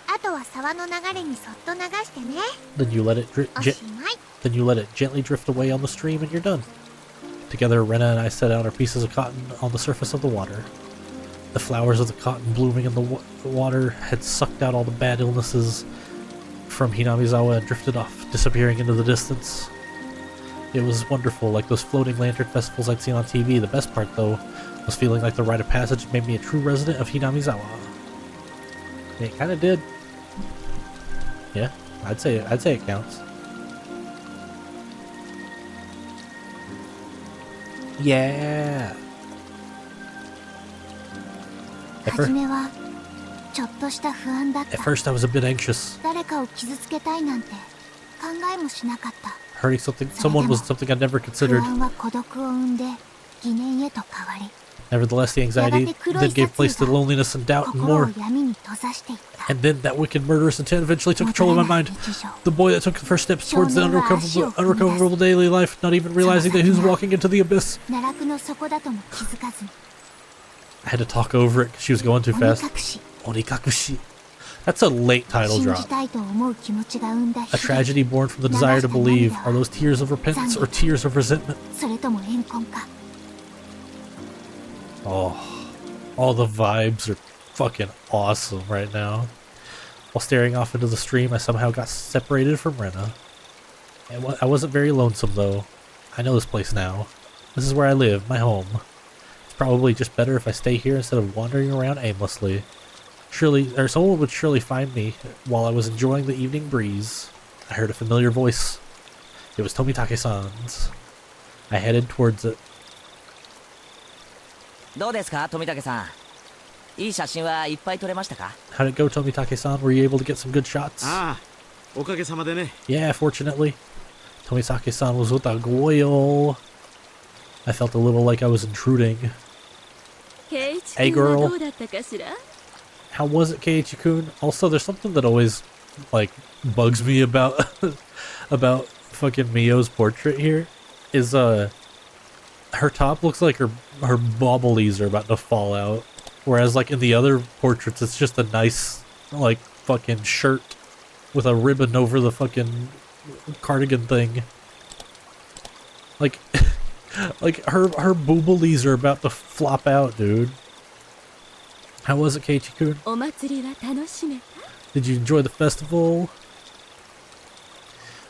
あとは沢の流れにそっと流してね。 Then you let it おしまい。 then you let it gently drift away on the stream, and you're done. Together, Rena and I set out our pieces of cotton on the surface of the water. The flowers of the cotton blooming in the water had sucked out all the bad illnesses from Hinamizawa and drifted off, disappearing into the distance. It was wonderful, like those floating lantern festivals I'd seen on TV. The best part, though, was feeling like the rite of passage made me a true resident of Hinamizawa. It kind of did. Yeah, I'd say it counts. Yeah. 初めはちょっとした不安だっ At た。 first, I was a bit anxious. 誰かを傷つけたいなんて考えもしなかった。 Hurting someone was something I'd never 不 considered. 安は孤独を生んで疑念へと変わり、 Nevertheless, the anxiety then gave place to loneliness and doubt and 心を more. 闇に閉ざしていった。 And then that wicked murderous intent eventually took control of my mind. The boy that took the first steps towards the unrecoverable daily life, not even realizing that he was walking into the abyss. 奈落の底だとも気づかずに。 I had to talk over it because she was going too 鬼 fast. 隠し。 Onikakushi. That's a late title 信じ drop. たいと思う気持ちが生んだ A 悲 tragedy born from the desire to believe. Are those tears of repentance or tears of resentment? それとも怨恨か。 Oh, all the vibes are fucking awesome right now. While staring off into the stream, I somehow got separated from Rena. I wasn't very lonesome though. I know this place now. This is where I live, my home. It's probably just better if I stay here instead of wandering around aimlessly. Surely, or someone would surely find me while I was enjoying the evening breeze. I heard a familiar voice. It was Tomitake-san's. I headed towards it. どうですか富武さん、いい写真はいっぱい撮れましたか？ How'd it go, Tomitake-san? Were you able to get some good shots? ああ、おかげさまでね。 Yeah, fortunately. Tomitake-san was with a goyo. I felt a little like I was intruding. Hey, girl. How was it, Keiichi-kun? Also, there's something that always, like, bugs me about about fucking Mio's portrait here. Is, her top looks like her bobblies are about to fall out. Whereas, like, in the other portraits, it's just a nice, like, fucking shirt with a ribbon over the fucking cardigan thing. Like, like, her booblies are about to flop out, dude. How was it, Keiichi-kun? Did you enjoy the festival?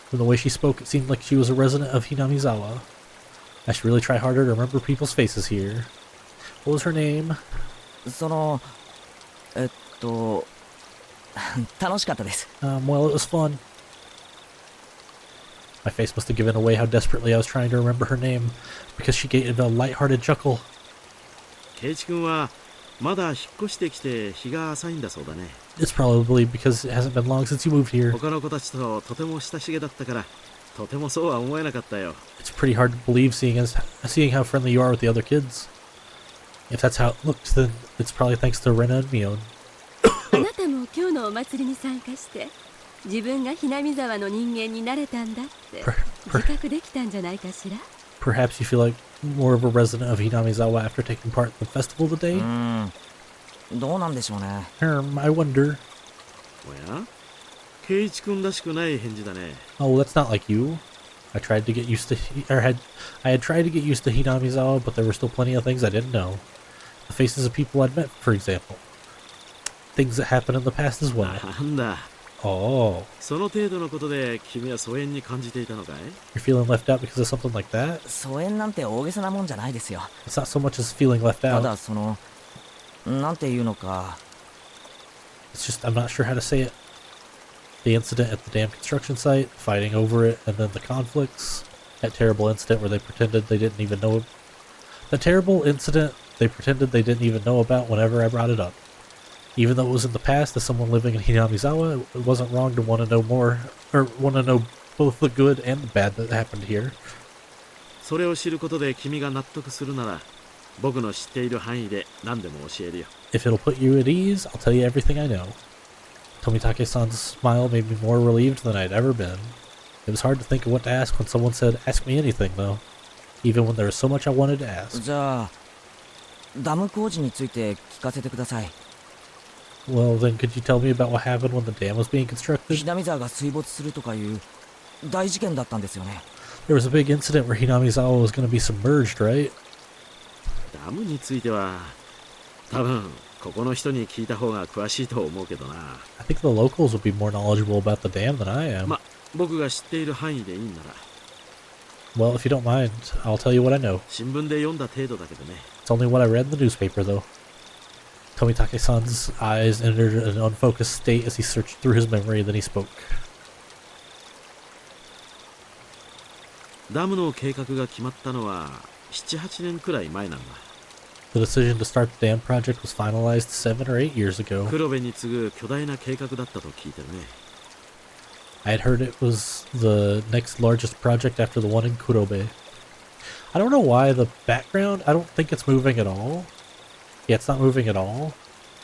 From the way she spoke, it seemed like she was a resident of Hinamizawa. I should really try harder to remember people's faces here. What was her name? その楽しかったです。 Well, it was fun. My face must have given away how desperately I was trying to remember her name, because she gave a light-hearted chuckle. ケイチ君はまだ引っ越してきて日が浅いんだそうだね。 It's probably because it hasn't been long since you moved here. 他の子たちととても親しげだったから、とてもそうは思えなかったよ。 It's pretty hard to believe seeing how friendly you are with the other kids. If that's how it looked, then it's probably thanks to Rena and Mion. あなたも今日のお祭りに参加して自分がひなみ沢の人間になれたんだって自覚できたんじゃないかしら。 Perhaps you feel like more of a resident of Hinamizawa after taking part in the festival today? どうなんでしょうね。I wonder. おや、ケイチ君らしくない返事だね。 Oh, that's not like you. I tried to get used to, I had tried to get used to Hinamizawa, but there were still plenty of things I didn't know. The faces of people I'd met, for example. Things that happened in the past as well. なんだ。 Oh. その程度のことで君は疎遠に感じていたのかい？ You're feeling left out because of something like that? 疎遠なんて大げさなもんじゃないですよ。 It's not so much as feeling left た out. だそのなんていうのか。 It's just, I'm not sure how to say it. The incident at the damn construction site, fighting over it, and then the conflicts. That terrible incident where they pretended they didn't even know. The terrible incident they pretended they didn't even know about whenever I brought it up. Even though it was in the past, as someone living in Hinamizawa, it wasn't wrong to want to know more, or want to know both the good and the bad that happened here. それを知ることで君が納得するなら、僕の知っている範囲で何でも教えるよ。 If it'll put you at ease, I'll tell you everything I know. Tomitake-san's smile made me more relieved than I'd ever been. It was hard to think of what to ask when someone said, "Ask me anything," though. Even when there was so much I wanted to ask. じゃあダム工事について聞かせてください。 Well, then could you tell me about what happened when the dam was being constructed? ひなみ沢が水没するとかいう大事件だったんですよね。 There was a big incident where Hinamizawa was going to be submerged, right? ダムについては、多分ここの人に聞いた方が詳しいと思うけどな。 I think the locals would be more knowledgeable about the dam than I am. ま、僕が知っている範囲でいいんなら。 Well, if you don't mind, I'll tell you what I know. 新聞で読んだ程度だけどね。 It's only what I read in the newspaper, though. Tomitake-san's eyes entered an unfocused state as he searched through his memory, then he spoke. ダムの計画が決まったのは7、8年くらい前なんだ。 The decision to start the dam project was finalized 7 or 8 years ago. 黒部に次ぐ巨大な計画だったと聞いてるね。 I had heard it was the next largest project after the one in Kurobe. I don't know why the background, I don't think it's moving at all. Yeah, it's not moving at all.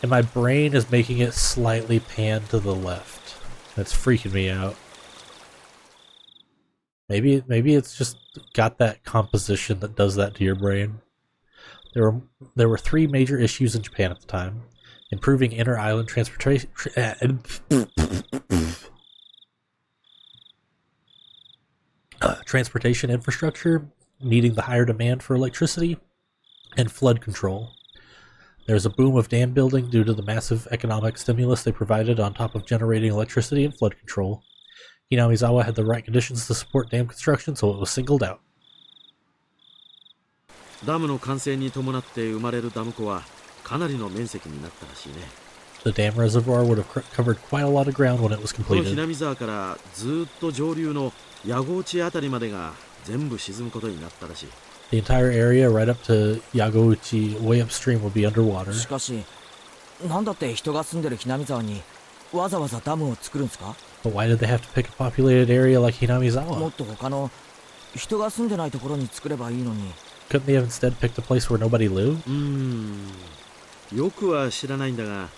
And my brain is making it slightly pan to the left. That's freaking me out. Maybe it's just got that composition that does that to your brain. There were 3 major issues in Japan at the time. Improving inter-island transportation transportation infrastructure, meeting the higher demand for electricity, and flood control. There was a boom of dam building due to the massive economic stimulus they provided on top of generating electricity and flood control. Hinamizawa had the right conditions to support dam construction, so it was singled out. ダムの完成に伴って生まれるダム湖はかなりの面積になったらしいね。 The dam reservoir would have covered quite a lot of ground when it was この日 completed. 波沢からずっと上流の矢後内あたりまでが全部沈むことになったらしい。 The entire area right up to Yagouchi, way upstream, will be underwater. しかしなんだって人が住んでるひなみ沢にわざわざダムを作るんですか？ But why did they have to pick a populated area like も Hinamizawa? っと他の人が住んでないところに作ればいいのに。 Couldn't they have instead picked a place where nobody lived? よくは知らないんだが、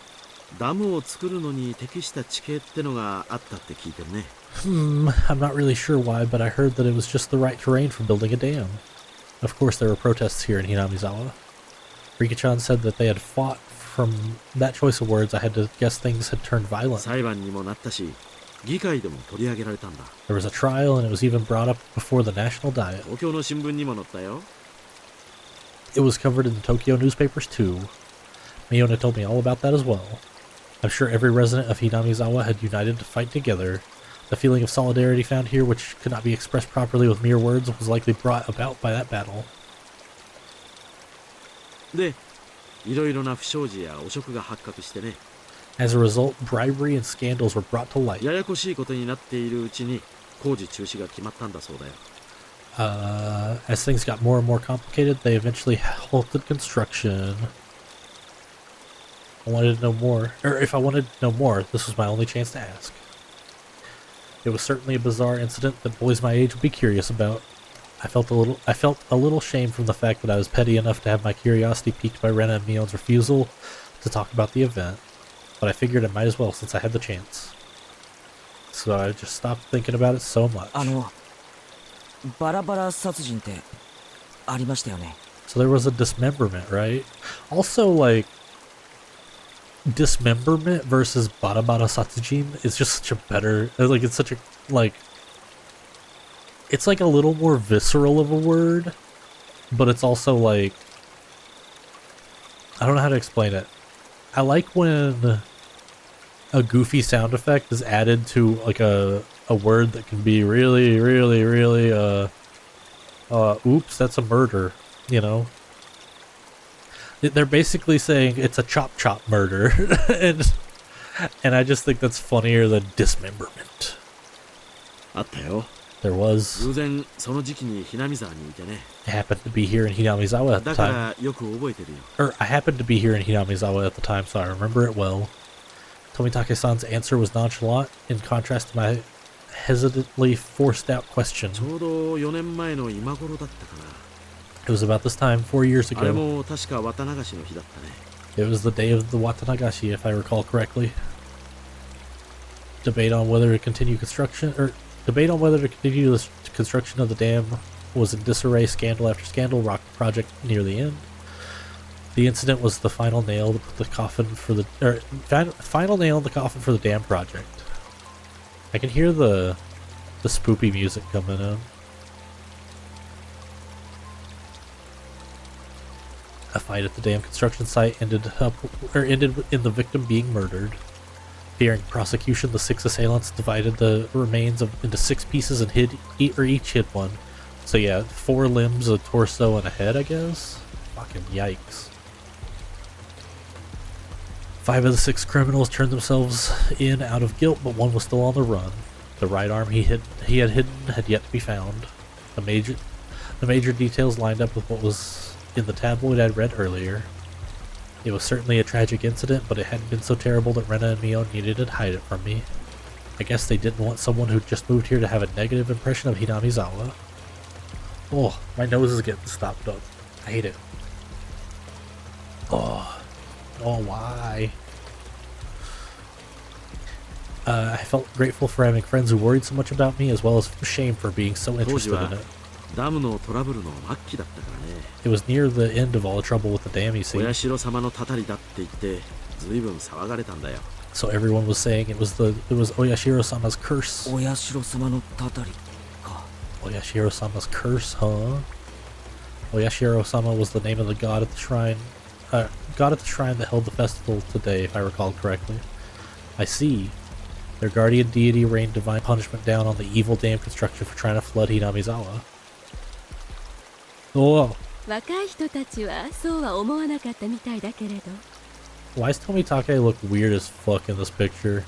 ダムを作るのに適した地形ってのがあったって聞いてるね。I'm not really sure why, but I heard that it was just the right terrain for building a dam. Of course, there were protests here in Hinamizawa. Rika-chan said that they had fought. From that choice of words, I had to guess things had turned violent. 裁判にもなったし、議会でも取り上げられたんだ。 There was a trial, and it was even brought up before the national diet. 東京の新聞にも載ったよ。 It was covered in the Tokyo newspapers too. Miona told me all about that as well. I'm sure every resident of Hinamizawa had united to fight together. The feeling of solidarity found here, which could not be expressed properly with mere words, was likely brought about by that battle. で、いろいろな不祥事や汚職が発覚してね。 As a result, bribery and scandals were brought to light. ややこしいことになっているうちに工事中止が決まったんだそうだよ。As things got more and more complicated, they eventually halted construction. I wanted to know more, or if I wanted to know more, this was my only chance to ask. It was certainly a bizarre incident that boys my age would be curious about. I felt a little shame from the fact that I was petty enough to have my curiosity piqued by Rena and Mion's refusal to talk about the event, but I figured I might as well since I had the chance. So I just stopped thinking about it so much. バラバラ殺人ってありましたよね。 So there was a dismemberment, right? Also, like, dismemberment versus barabara satsujin is just such a better, like, it's such a, like, it's like a little more visceral of a word, but it's also like, I don't know how to explain it. I like when a goofy sound effect is added to like a word that can be really, really, really, oops, that's a murder, you know? They're basically saying it's a chop chop murder, and I just think that's funnier than dismemberment. あったよ。 There was. 偶然その時期にひなみ沢にいてね。 I happened to be here in Hinamizawa at the だか time. らよく覚えてるよ。 Or I happened to be here in Hinamizawa at the time, so I remember it well. Tomitake-san's answer was nonchalant, in contrast to my hesitantly forced out question. ちょうど4年前の今頃だったかな。 It was about this time 4 years あれ ago. も確か綿流しの日だったね。 It was the day of the Watanagashi, if I recall correctly. Debate on whether to continue construction the construction of the dam was in disarray. Scandal after scandal rocked the project near the end. The incident was the final nail to put the coffin for the final nail in the coffin for the dam project. I can hear the spoopy music coming in. A fight at the dam construction site ended in the victim being murdered. Fearing prosecution, the 6 assailants divided the remains into 6 pieces and each hid one. So yeah, 4 limbs, a torso, and a head, I guess? Fucking yikes. 5 of the 6 criminals turned themselves in out of guilt, but 1 was still on the run. The right arm he had hidden had yet to be found. The major details lined up with what was in the tabloid I'd read earlier. It was certainly a tragic incident, but it hadn't been so terrible that Rena and Mio needed to hide it from me. I guess they didn't want someone who just moved here to have a negative impression of Hinamizawa. Oh, my nose is getting stopped up. I hate it. Oh, why? I felt grateful for having friends who worried so much about me, as well as shame for being so interested in it. ダムのトラブルの末期だったからね。 It was near the end of all the trouble with the dam, you see. 親代様のたたりだって言ってずいぶん騒がれたんだよ。 So everyone was saying it was Oyashiro-sama's curse. 親代様のたたりか。 Oyashiro-sama's curse, huh? Oyashiro-sama was the name of the god at the shrine that held the festival today, if I recall correctly. I see. Their guardian deity rained divine punishment down on the evil dam construction for trying to flood Hinamizawa. Oh, 若い人たちはそうは思わなかったみたいだけれど。 Why does Tomitake look weird as fuck in this picture?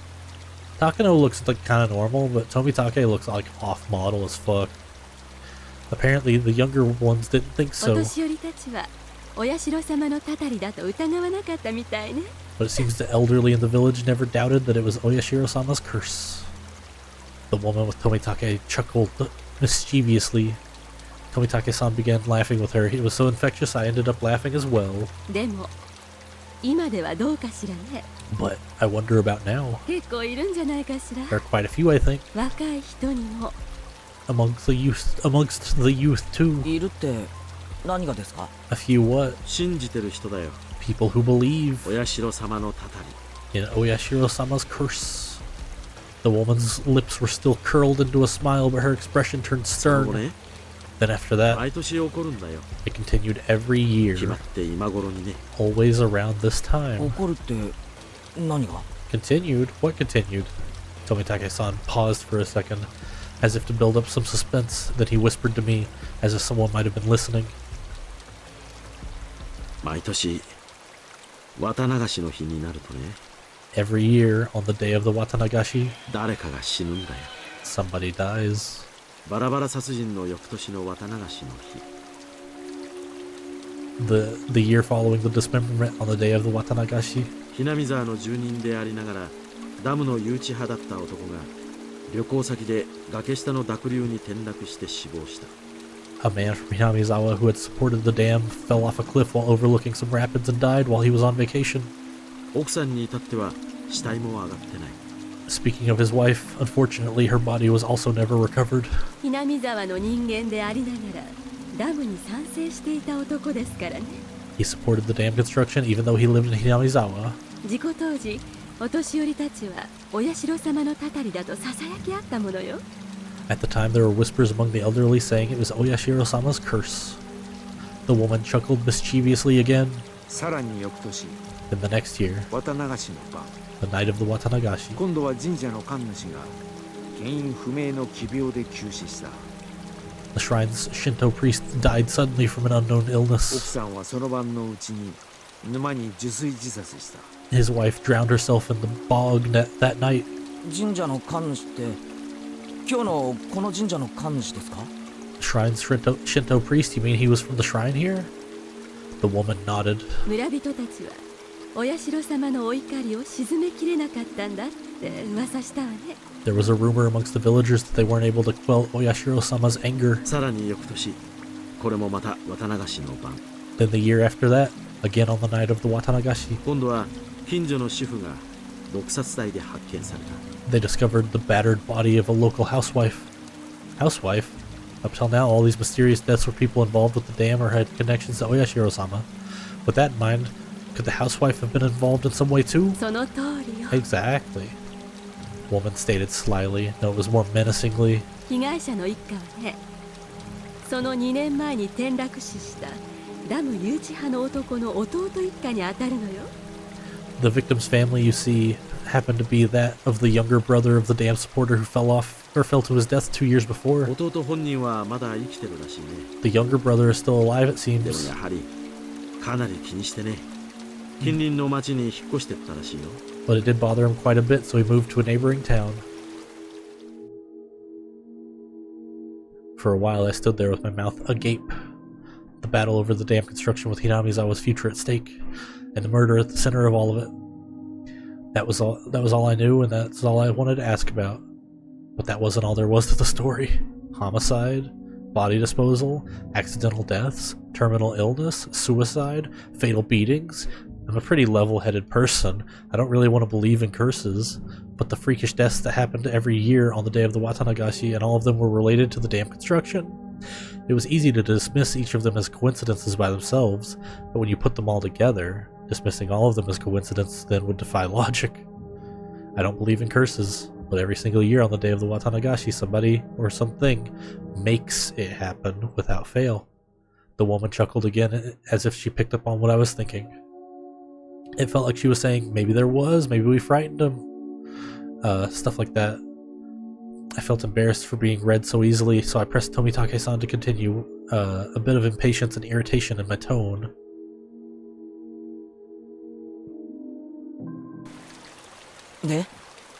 Takano looks like kind of normal, but Tomitake looks like off model as fuck. Apparently the younger ones didn't think お so, 年寄りたちはお社様のたたりだと疑わなかったみたいね。 but it seems the elderly in the village never doubted that it was Oyashiro-sama's curse. The woman with Tomitake chuckled mischievously. Tomitake-san began laughing with her. It was so infectious I ended up laughing as well. でも今ではどうかしらね。 But I wonder about now. 結構いるんじゃないかしら。 There are quite a few, I think, 若い人にも。 amongst the youth too. いるって何がですか？ A few what? 信じてる人だよ。 People who believe お社様のたたり。 in Oyashiro-sama's curse. The woman's lips were still curled into a smile, but her expression turned そう stern. ね。 Then after that, 毎年起こるんだよ。 it continued every year, 決まって今頃にね。 always around this time. 怒るって何が？ Continued? What continued? Tomitake-san paused for a second, as if to build up some suspense. Then he whispered to me, as if someone might have been listening. 毎年綿流しの日になるとね、 Every year, on the day of the Watanagashi, 誰かが死ぬんだよ。 somebody dies. バラバラ殺人の翌年の綿流しの日。 The year following the dismemberment, on the day of the Watanagashi, ひなみ沢の住人でありながらダムの誘致派だった男が旅行先で崖下の濁流に転落して死亡した。 a man from Hinamizawa who had supported the dam fell off a cliff while overlooking some rapids and died while he was on vacation. 奥さんに至っては死体も上がってない。 Speaking of his wife, unfortunately her body was also never recovered. ひなみ沢の人間でありながらダムに賛成していた男ですからね。 He supported the dam construction even though he lived in Hinamizawa. 事故当時お年寄りたちはお社様のたたりだとささやき合ったものよ。 At the time there were whispers among the elderly saying it was Oyashiro-sama's curse. The woman chuckled mischievously again. さらに翌年、 Then the next year, 綿流しの晩、 the night of the Watanagashi, 今度は神社の神主が原因不明の奇病で急死した。 the shrine's Shinto priest died suddenly from an unknown 奥 illness. さんはその晩のうちに沼に受水自殺した。 His wife drowned herself in the bog that night. 神社の神主って今日のこの神社の神主ですか？ The shrine's Shinto priest? You mean he was from the shrine here? The woman nodded. 村人たちはお社様のお怒りを鎮めきれなかったんだって噂したわね。 There was a rumor amongst the villagers that they weren't able to quell Oyashiro-sama's anger. さらに翌年、これもまた綿流しの晩。 Then the year after that, again on the night of the Watanagashi, 今度は近所の主婦が毒殺体で発見された。 they discovered the battered body of a local housewife. Housewife? Up till now, all these mysterious deaths were people involved with the dam or had connections to Oyashiro-sama. With that in mind, could the housewife have been involved in some way too? その通りよ。 Exactly. Woman stated slyly, though it was more menacingly. 被害者の一家はね、その2年前に転落死したダム誘致派の男の弟一家に当たるのよ。 The victim's family, you see, happened to be that of the younger brother of the dam supporter who fell to his death 2 years before. 弟本人はまだ生きてるらしいね。 The younger brother is still alive, it でも seems. やはりかなり気にしてね。近隣の町に引っ越してったらしいよ。 But it did bother him quite a bit, so he moved to a neighboring town. For a while, I stood there with my mouth agape. The battle over the dam construction with Hinamizawa's future at stake, and the murder at the center of all of it. That was all I knew, and that's all I wanted to ask about. But that wasn't all there was to the story. Homicide, body disposal, accidental deaths, terminal illness, suicide, fatal beatings. I'm a pretty level-headed person. I don't really want to believe in curses, but the freakish deaths that happened every year on the day of the Watanagashi, and all of them were related to the dam construction. It was easy to dismiss each of them as coincidences by themselves, but when you put them all together, dismissing all of them as coincidence then would defy logic. I don't believe in curses, but every single year on the day of the Watanagashi, somebody or something makes it happen without fail. The woman chuckled again, as if she picked up on what I was thinking. It felt like she was saying, maybe there was, maybe we frightened him. Stuff like that. I felt embarrassed for being read so easily, so I pressed Tomitake-san to continue, a bit of impatience and irritation in my tone.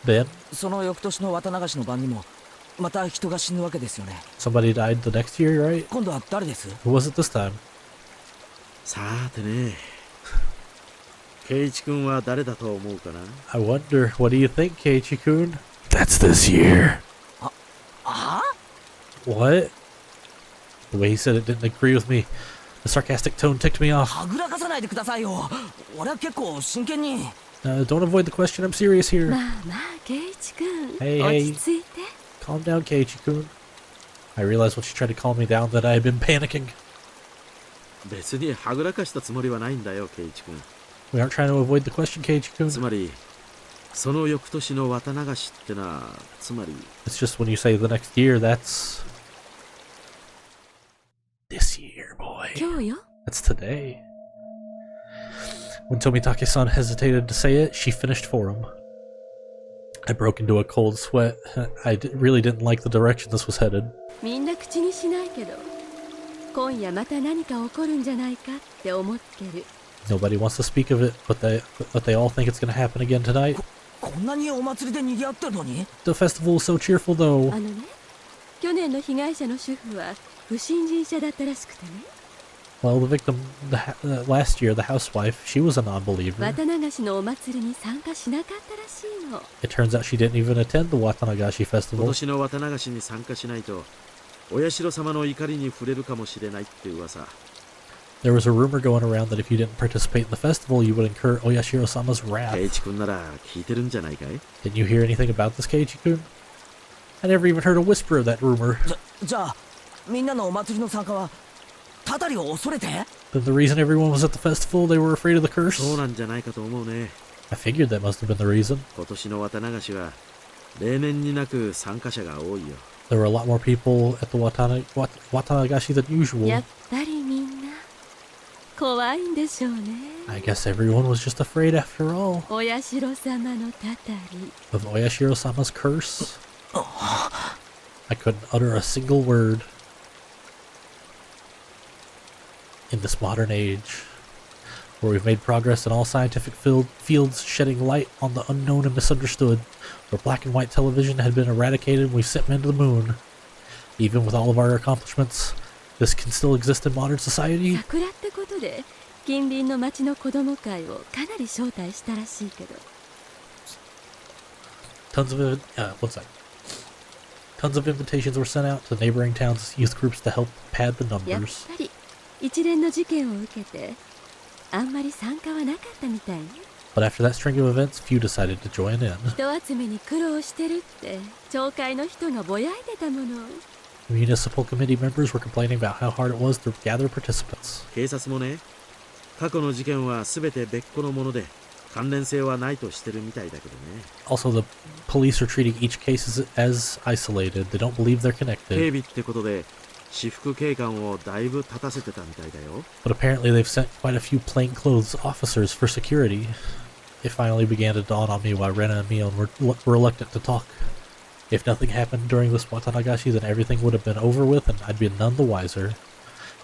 Then? その翌年の綿流しの晩にもまた人が死ぬわけですよね。 Somebody died the next year, right? 今度は誰です？ Who was it this time? さてね、圭一君は誰だと思うかな？ I wonder, what do you think, Keiichi-kun? That's this year. は？ What? The way he said it didn't agree with me. The sarcastic tone ticked me off. はぐらかさないでくださいよ。俺は結構真剣に。Don't avoid the question, I'm serious here. まあまあ圭一君 Hey, 落 hey. ち着いて Calm down, Keiichi-kun. I realized when she tried to calm me down that I had been panicking. 別にはぐらかしたつもりはないんだよ、圭一君。 We aren't trying to avoid the question, つ Keiichi-kun. まり、その翌年の綿流しってな、つまり。 It's just when you say the next year, that's... this year, boy. 今日よ That's today. When Tomitake-san hesitated to say it, she finished for him. I broke into a cold sweat. I really didn't like the direction this was headed. みんな口にしないけど今夜また何か起こるんじゃないかって思ってる Nobody wants to speak of it, but they all think it's going to happen again tonight. こんなにお祭りで賑わってるのに？ The festival is so cheerful, though. あのね去年の被害者の主婦は不信心者だったらしくてね Well, the victim last year, the housewife, she was a non-believer. 綿流しのお祭りに参加しなかったらしいの It turns out she didn't even attend the Watanagashi 今 festival. 年の綿流しに参加しないと、お社様の怒りに触れるかもしれないって噂。 There was a rumor going around that if you didn't participate in the festival, you would incur Oyashiro-sama's 圭 wrath. 一君なら聞いてるんじゃないかい？ Didn't you hear anything about this, Keiichi-kun? I never even heard a whisper of that rumor. じゃあみんなのお祭りの参加はたたりを恐れて？ Then the reason everyone was at the festival, they were afraid of the そう curse? なんじゃないかと思うね。 I figured that must have been the reason. 今年の綿流しは例年になく参加者が多いよ。 There were a lot more people at the Watanagashi than usual. やっぱりみんな怖いんでしょうね I guess everyone was just afraid after all お社様のたたり of Oyashiro-sama's curse. I couldn't utter a single word. In this modern age, where we've made progress in all scientific fields shedding light on the unknown and misunderstood, where black and white television had been eradicated and we've sent men to the moon. Even with all of our accomplishments, this can still exist in modern society? 桜ってことで近隣の町の子供会をかなり招待したらしいけど Tons of invitations were sent out to neighboring towns' youth groups to help pad the やっ numbers. ぱり一連の事件を受けてあんまり参加はなかったみたいね But after that string of events, few decided to join in. 人集めに苦労してるって町会の人がぼやいてたもの Municipal committee members were complaining about how hard it was to gather participants. 警察もね、過去の事件は全て別個のもので関連性はないとしてるみたいだけどね。 Also, the police are treating each case as isolated. They don't believe they're 警 connected. 備ってことで私服警官をだいぶ立たせてたみたいだよ。 But apparently they've sent quite a few plainclothes officers for security. It finally began to dawn on me why Rena and Mion were reluctant to talk. If nothing happened during this Watanagashi, then everything would have been over with and I'd be none the wiser.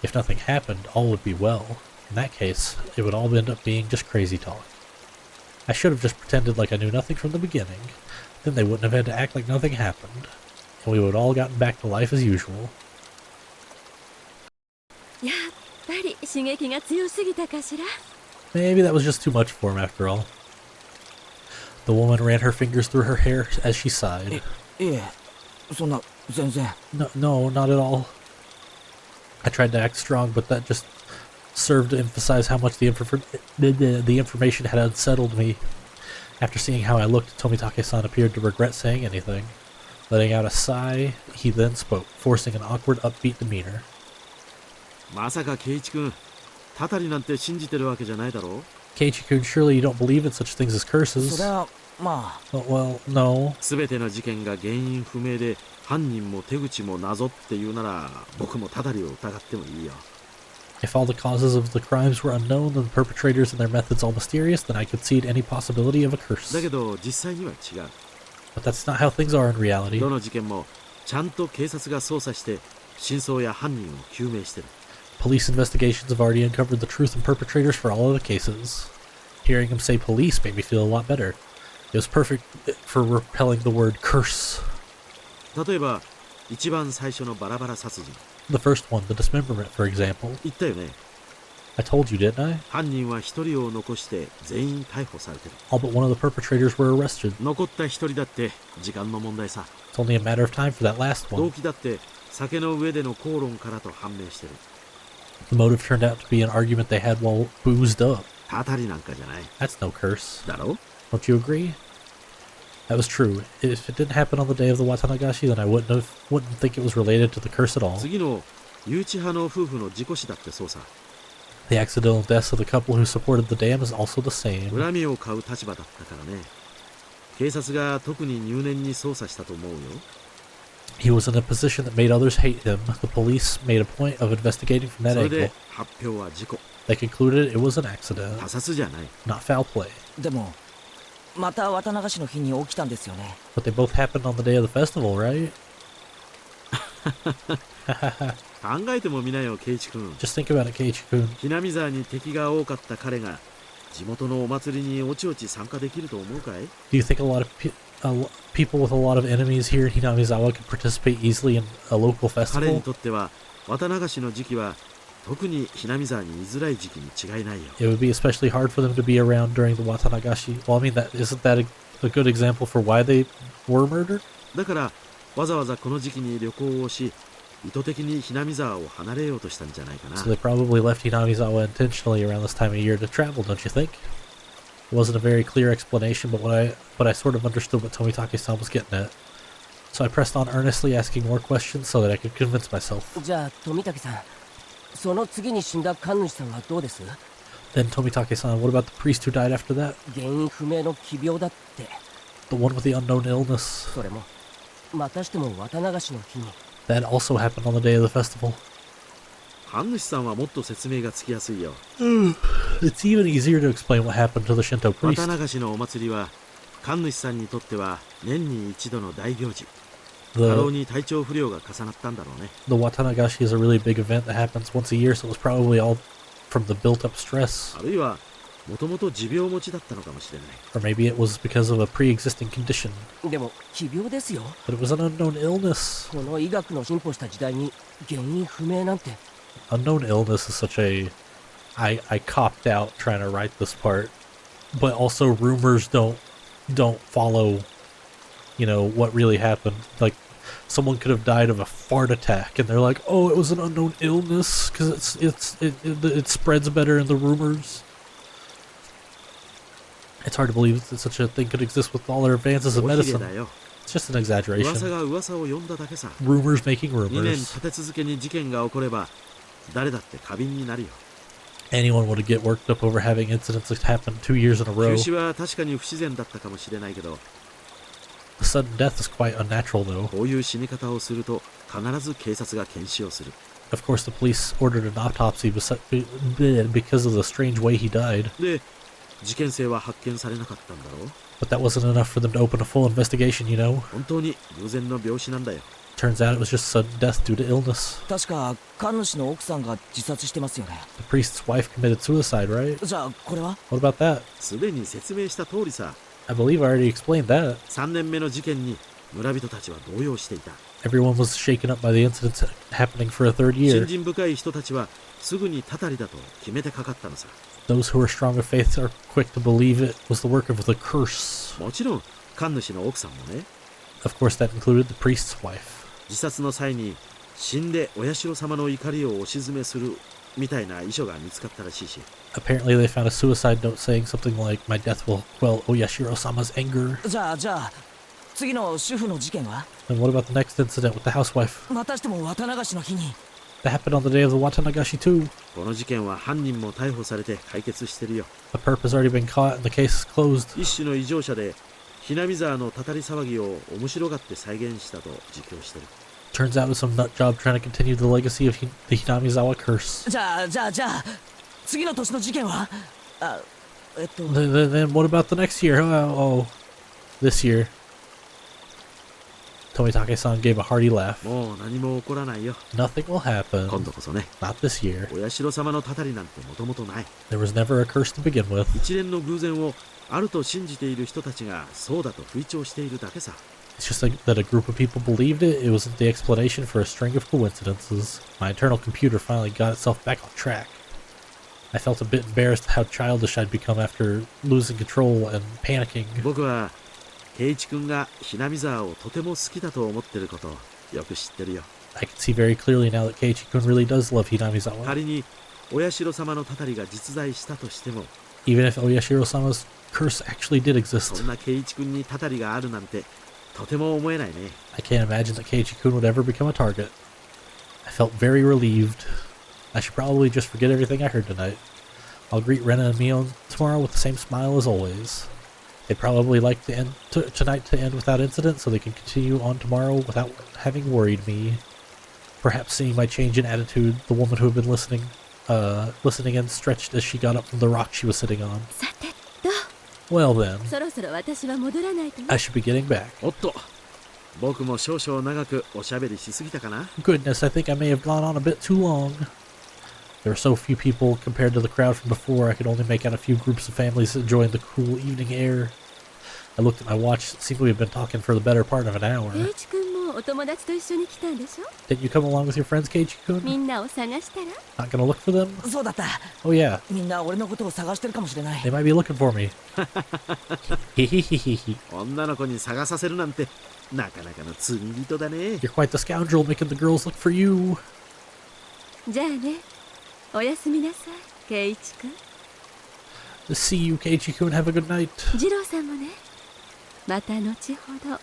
If nothing happened, all would be well. In that case, it would all end up being just crazy talk. I should have just pretended like I knew nothing from the beginning. Then they wouldn't have had to act like nothing happened. And we would have all gotten back to life as usual. やっぱり刺激が強すぎたかしら Maybe that was just too much for him after all. The woman ran her fingers through her hair as she sighed. いえそんな全然 No, not at all. I tried to act strong, but that just served to emphasize how much the information had unsettled me. After seeing how I looked, Tomitake-san appeared to regret saying anything. Letting out a sigh, he then spoke, forcing an awkward, upbeat demeanor. まさか圭一君、たたりなんて信じてるわけじゃないだろう？ Keiichi-kun, surely you don't believe in such things as そ curses? れはまあ Well, no. 全ての事件が原因不明で犯人も手口も謎っていうなら僕もたたりを疑ってもいいよ。 If all the causes of the crimes were unknown and the perpetrators and their methods all mysterious, then I concede any possibility of a curse. だけど実際には違う。But that's not how things are in reality. どの事件もちゃんと警察が捜査して真相や犯人を究明してる。 Police investigations have already uncovered the truth and perpetrators for all of the cases. Hearing him say police made me feel a lot better. It was perfect for repelling the word curse. 例えば一番最初のバラバラ殺人。 The first one, the dismemberment, for example. 言ったよね。 I told you, didn't I? 犯人は一人を残して全員逮捕されてる。 All but one of the perpetrators were arrested. 残った一人だって時間の問題さ。 It's only a matter of time for that last 動 one. 機だって酒の上での口論からと判明してる。 The motive turned out to be an argument they had while boozed up. たたりなんかじゃない。 That's no curse. だろ？ Don't you agree? That was true. If it didn't happen on the day of the Watanagashi, then I wouldn't think it was related to the curse at all. 次の誘致派の夫婦の事故死だってそうさ。 The accidental deaths of the couple who supported the dam is also the same. 恨みを買う立場だったからね。警察が特に入念に捜査したと思うよ。 He was in a position that made others hate him. The police made a point of investigating from that それ angle. で発表は事故。 They concluded it was an accident, 他殺じゃない。 not foul play. でもまた綿流しの日に起きたんですよね。 But they both happened on the day of the festival, right? 考えてもみなよ、ケイチ君。 Just think about it, Keiichi-kun. ひなみ沢に敵が多かった彼が地元のお祭りにおちおち参加できると思うかい？ Do you think a lot of people with a lot of enemies here in Hinamizawa could participate easily in a local 彼に festival? とっては綿流しの時期は特にひなみ沢に居づらい時期に違いないよ。 It would be especially hard for them to be around during the Watanagashi. Well, I mean, isn't that a good example for why they were murdered? だからわざわざこの時期に旅行をし意図的にひなみ沢を離れようとしたんじゃないかな。 So they probably left Hinamizawa intentionally around this time of year to travel, don't you think? It wasn't a very clear explanation, but I sort of understood what Tomitake-san was getting at. So I pressed on earnestly, asking more questions so that I could convince myself. じゃあ富武さん、その次に死んだ神主さんはどうです？ Then Tomitake-san, what about the priest who died after that? 原因不明の奇病だって。 The one with the unknown illness. それもまたしても綿流しの日に。 That also happened on the day of the festival. 神主さんはもっと説明がつきやすいよ。 It's even easier to explain what happened to the Shinto priest. 綿流しのお祭りは神主さんにとっては年に一度の大行事。 The 過労に体調不良が重なったんだろうね。 The Watanagashi is a really big event that happens once a year, so it was probably all from the built-up stress. あるいはもともと持病持ちだったのかもしれない。 Or maybe it was because of a pre-existing condition. でも奇病ですよ。 But it was an unknown illness. この医学の進歩した時代に原因不明なんて。 Unknown illness is such a... I copped out trying to write this part. But also rumors don't follow, you know, what really happened. Like, someone could have died of a fart attack, and they're like, oh, it was an unknown illness, because it spreads better in the rumors. It's hard to believe that such a thing could exist with all our advances in おひげ medicine. だよ。 It's just an exaggeration. 噂が噂を呼んだだけさ。 Rumors making 2年 rumors. 立て続けに事件が起これば誰だって過敏になるよ。 Anyone would get worked up over having incidents that happened 2 years in a 急 row. 死は確かに不自然だったかもしれないけど、 The sudden death is quite unnatural, though. こういう死に方をすると必ず警察が検視をする。 Of course, the police ordered an autopsy because of the strange way he died. で、事件性は発見されなかったんだろう。 But that wasn't enough for them to open a full investigation, you know? 本当に偶然の病死なんだよ。 Turns out it was just sudden death due to illness. 確か神主の奥さんが自殺してますよね。 The priest's wife committed suicide, right? じゃあこれは？ What about that? すでに説明した通りさ。 I believe I already explained that. 3年目の事件に村人たちは動揺していた。 Everyone was shaken up by the incidents happening for a third 信 year. 心深い人たちはすぐにたたりだと決めてかかったのさ。 Those who are strong of faith are quick to believe it was the work of the curse. もちろん神主の奥さんもね。 Of course, that included the priest's wife. 自殺の際に死んでお社様の怒りをお鎮めするみたいな遺書が見つかったらしいし。 Apparently, they found a suicide note saying something like, "My death will quell Oyashiro-sama's anger." じゃあ次の主婦の事件は？ And what about the next incident with the housewife? またしても綿流しの日に。 That happened on the day of the Watanagashi too. この事件は犯人も逮捕されて解決してるよ。 The perp has already been caught and the case is closed. 一種の異常者でひなみ沢のたたり騒ぎを面白がって再現したと自供してる。 Turns out it was some nut job trying to continue the legacy of the Hinamizawa curse. じゃあ次の年の事件は？Then what about the next year? Oh, this year. Tomitake-san gave a hearty laugh. もう何も起こらないよ。 Nothing will happen. 今度こそね。 Not this year. お社様のたたりなんてもともとない。 There was never a curse to begin with. 一連の偶然をあると信じている人たちがそうだと吹聴しているだけさ。 It's just like that a group of people believed it. It wasn't the explanation for a string of coincidences. My internal computer finally got itself back on track. I felt a bit embarrassed how childish I'd become after losing control and panicking. 僕は圭一君がひなみ沢をとても好きだと思ってることをよく知ってるよ。 I can see very clearly now that Keiichi-kun really does love Hinamizawa. 仮にお社様のたたりが実在したとしても、 Even if Oyashiro-sama's curse actually did そ exist. んな圭一君にたたりがあるなんてとても思えないね。 I can't imagine that Keiichi-kun would ever become a target. I felt very relieved. I should probably just forget everything I heard tonight. I'll greet Rena and Mion tomorrow with the same smile as always. They'd probably like to end tonight to end without incident so they can continue on tomorrow without having worried me. Perhaps seeing my change in attitude, the woman who had been listening and stretched as she got up from the rock she was sitting on. さてと Well then, そろそろ私は戻らないとね I should be getting back. おっと、僕も少々長くおしゃべりしすぎたかな。 Goodness, I think I may have gone on a bit too long. There were so few people compared to the crowd from before, I could only make out a few groups of families enjoying the cool evening air. I looked at my watch. It seemed we had been talking for the better part of an hour. 圭一君もお友達と一緒に来たんでしょ Didn't you come along with your friends, み Keiichi-kun? んなを探したら Not gonna look for them? そうだった。 Oh yeah, みんな俺のことを探してるかもしれない。 they might be looking for me. Hehehehe. 女の子に探させるなんてなかなかの罪人だね。 You're quite the scoundrel making the girls look for you. じゃあねおやすみなさい圭一君 See you, Keiichi-kun. Have a good night. 次郎さんもねまた後ほど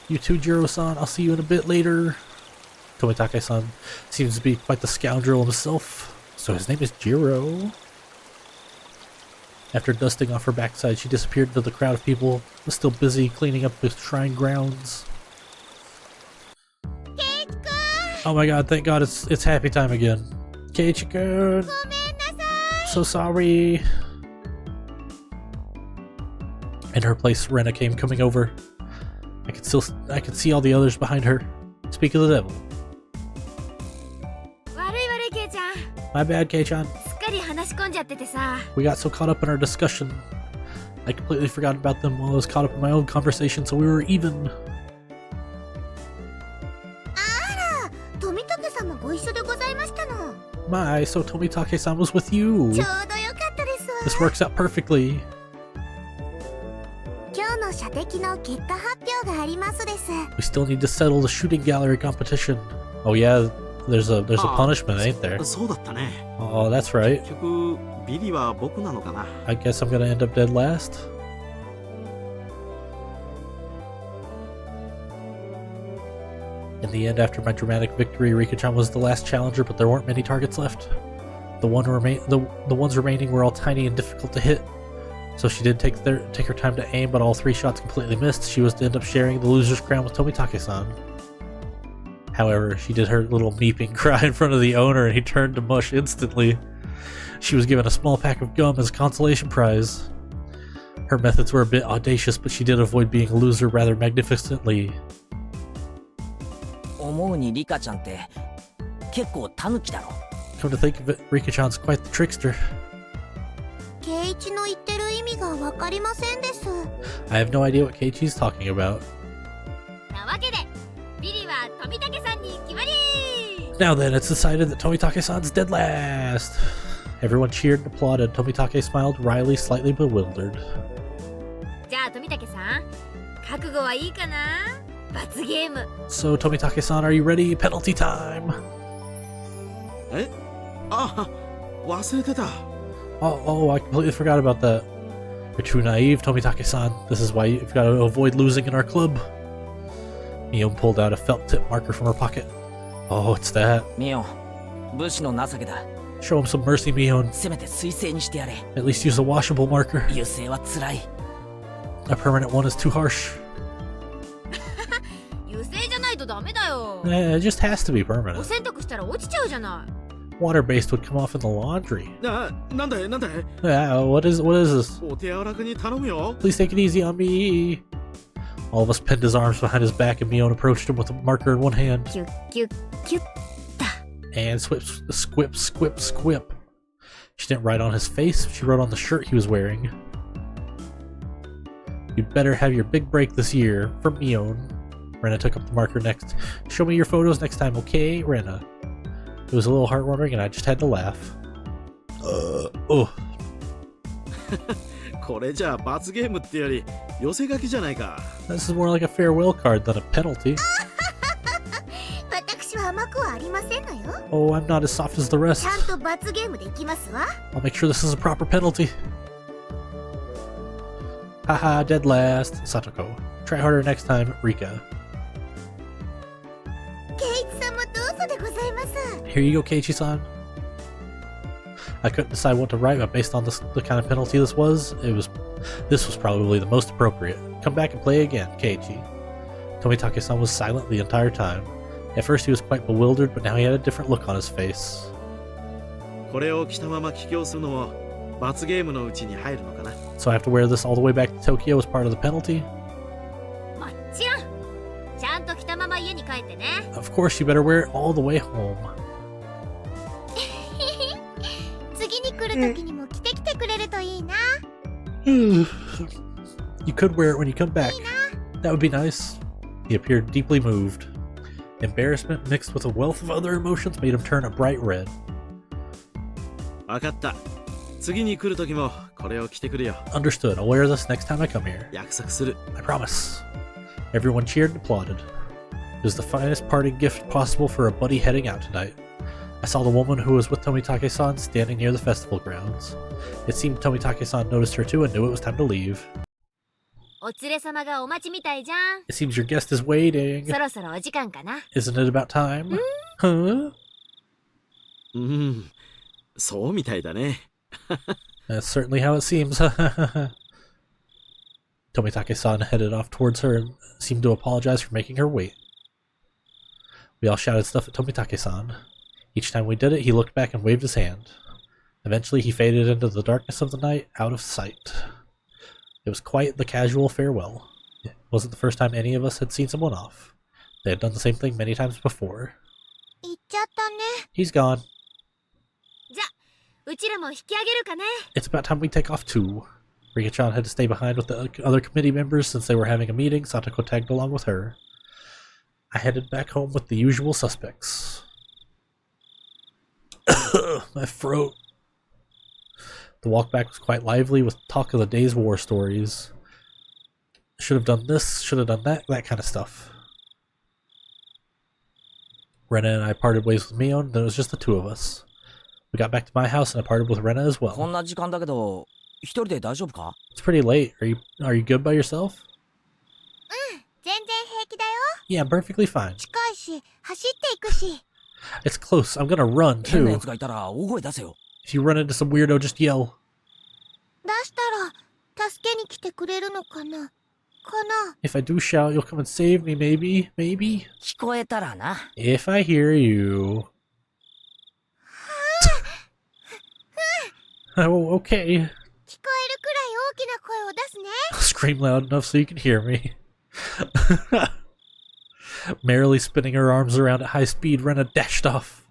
You too, Jiro-san. I'll see you in a bit later. Tomitake-san seems to be quite the scoundrel himself. So his name is Jiro. After dusting off her backside, she disappeared into the crowd of people, still busy cleaning up the shrine grounds. Oh my god, thank god it's happy time again. Keiichi-kun! So sorry. In her place, Rena came coming over. I could see all the others behind her. Speak of the devil. 悪い悪いケイちゃん My bad, Kei-chan. すっかり話し込んじゃっててさ We got so caught up in our discussion. I completely forgot about them while I was caught up in my own conversation, so we were even. 富武さんもご一緒でございましたの。 My, so Tomitake-san was with you. ちょうどよかったですわ。 This works out perfectly. 今日の射的の結果発表がありますです。 We still need to settle the shooting gallery competition. Oh yeah, there's a punishment, ain't there? そうだったね。 Oh, that's right. 結局ビリは僕なのかな。 I guess I'm gonna end up dead last. In the end, after my dramatic victory, Rika-chan was the last challenger, but there weren't many targets left. The ones remaining were all tiny and difficult to hit. So she did take her time to aim, but all 3 shots completely missed. She was to end up sharing the loser's crown with Tomitake-san. However, she did her little meeping cry in front of the owner, and he turned to mush instantly. She was given a small pack of gum as a consolation prize. Her methods were a bit audacious, but she did avoid being a loser rather magnificently. 思うにリカちゃんって結構タヌキだろ。 Come to think of it, Rika-chan's quite the trickster. 圭一の言ってる意味がわかりませんです。 I have no idea what Keiichi's talking about. なわけでビリは富武さんに決まり Now then, it's decided that Tomitake-san's dead last. Everyone cheered and applauded. Tomitake smiled wryly, slightly bewildered. じゃあ富武さん覚悟はいいかな罰ゲーム So, Tomitake-san, are you ready? Penalty time! え？あ、忘れてた。 Oh, I completely forgot about that. You're too naive, Tomitake-san. This is why you've got to avoid losing in our club. Mion pulled out a felt tip marker from her pocket. Oh, it's that. ミオン、武士の情けだ。 Show him some mercy, Mion. せめて水星にしてやれ。 At least use a washable marker. 油性は辛い。 A permanent one is too harsh. 油性じゃないとダメだよ It just has to be お permanent. 洗濯したら落ちちゃうじゃない Water-based would come off in the laundry. なんで What is this? お手柔らかに頼むよ。 Please take it easy on me. All of us pinned his arms behind his back, and Mion approached him with a marker in one hand. キュッキュッキュッ And squip, squip. She didn't write on his face, she wrote on the shirt he was wearing. You'd better have your big break this year, from Mion. Rena took up the marker next. Show me your photos next time, okay, Rena? It was a little heartwarming, and I just had to laugh. Oh. これじゃあ罰ゲームってより寄せ書きじゃないか。 This is more like a farewell card than a penalty. 私は甘くはありませんのよ。 Oh, I'm not as soft as the rest. ちゃんと罰ゲームできますわ。 I'll make sure this is a proper penalty. Haha, dead last. Satoko. Try harder next time, Rika. ケイチさんもどうぞでございます。 Here you go, Keiichi-san. I couldn't decide what to write, but based on the kind of penalty this was probably the most appropriate. Come back and play again, Keiichi. Tomitake-san was silent the entire time. At first he was quite bewildered, but now he had a different look on his face. これを着たまま帰郷するのも罰ゲームのうちに入るのかな。 So I have to wear this all the way back to Tokyo as part of the penalty? もちろんちゃんと着たまま家に帰ってね Of course, you better wear it all the way home. 次に来る時にも着てきてくれるといいな。 You could wear it when you come back. That would be nice. He appeared deeply moved. Embarrassment mixed with a wealth of other emotions made him turn a bright red. わかった。次に来る時もこれを着てくるよ。 Understood. I'll wear this next time I come here. 約束する。 I promise. Everyone cheered and applauded. It was the finest parting gift possible for a buddy heading out tonight. I saw the woman who was with Tomitake-san standing near the festival grounds. It seemed Tomitake-san noticed her too and knew it was time to leave. お連れ様がお待ちみたいじゃん It seems your guest is waiting. そろそろお時間かな Isn't it about time? Huh? そうみたいだね。 That's certainly how it seems. Tomitake-san headed off towards her and seemed to apologize for making her wait. We all shouted stuff at Tomitake-san. Each time we did it, he looked back and waved his hand. Eventually, he faded into the darkness of the night, out of sight. It was quite the casual farewell. It wasn't the first time any of us had seen someone off. They had done the same thing many times before. 行っちゃったね。 He's gone. じゃうちらも引き上げるかね It's about time we take off too. Rika-chan had to stay behind with the other committee members since they were having a meeting. Satoko tagged along with her. I headed back home with the usual suspects. My throat. The walk back was quite lively with talk of the day's war stories. Should have done this, should have done that kind of stuff. Rena and I parted ways with Mion, then it was just the two of us. We got back to my house and I parted with Rena as こ well. んな時間だけど一人で大丈夫か It's pretty late. Are you good by yourself? 全然平気だよ。 Yeah, I'm perfectly fine. 近いし、走っていくし。 It's close. I'm gonna run 変な too. 奴がいたら大声出せよ Oh. If you run into some weirdo, just yell. 出したら、助けに来てくれるのかな。かな。 If I do shout, you'll come and save me, maybe? Maybe? 聞こえたらな If I hear you. Oh, okay. 聞こえるくらい大きな声を出すね。 Scream loud enough so you can hear me. Merrily spinning her arms around at high speed, Rena dashed off.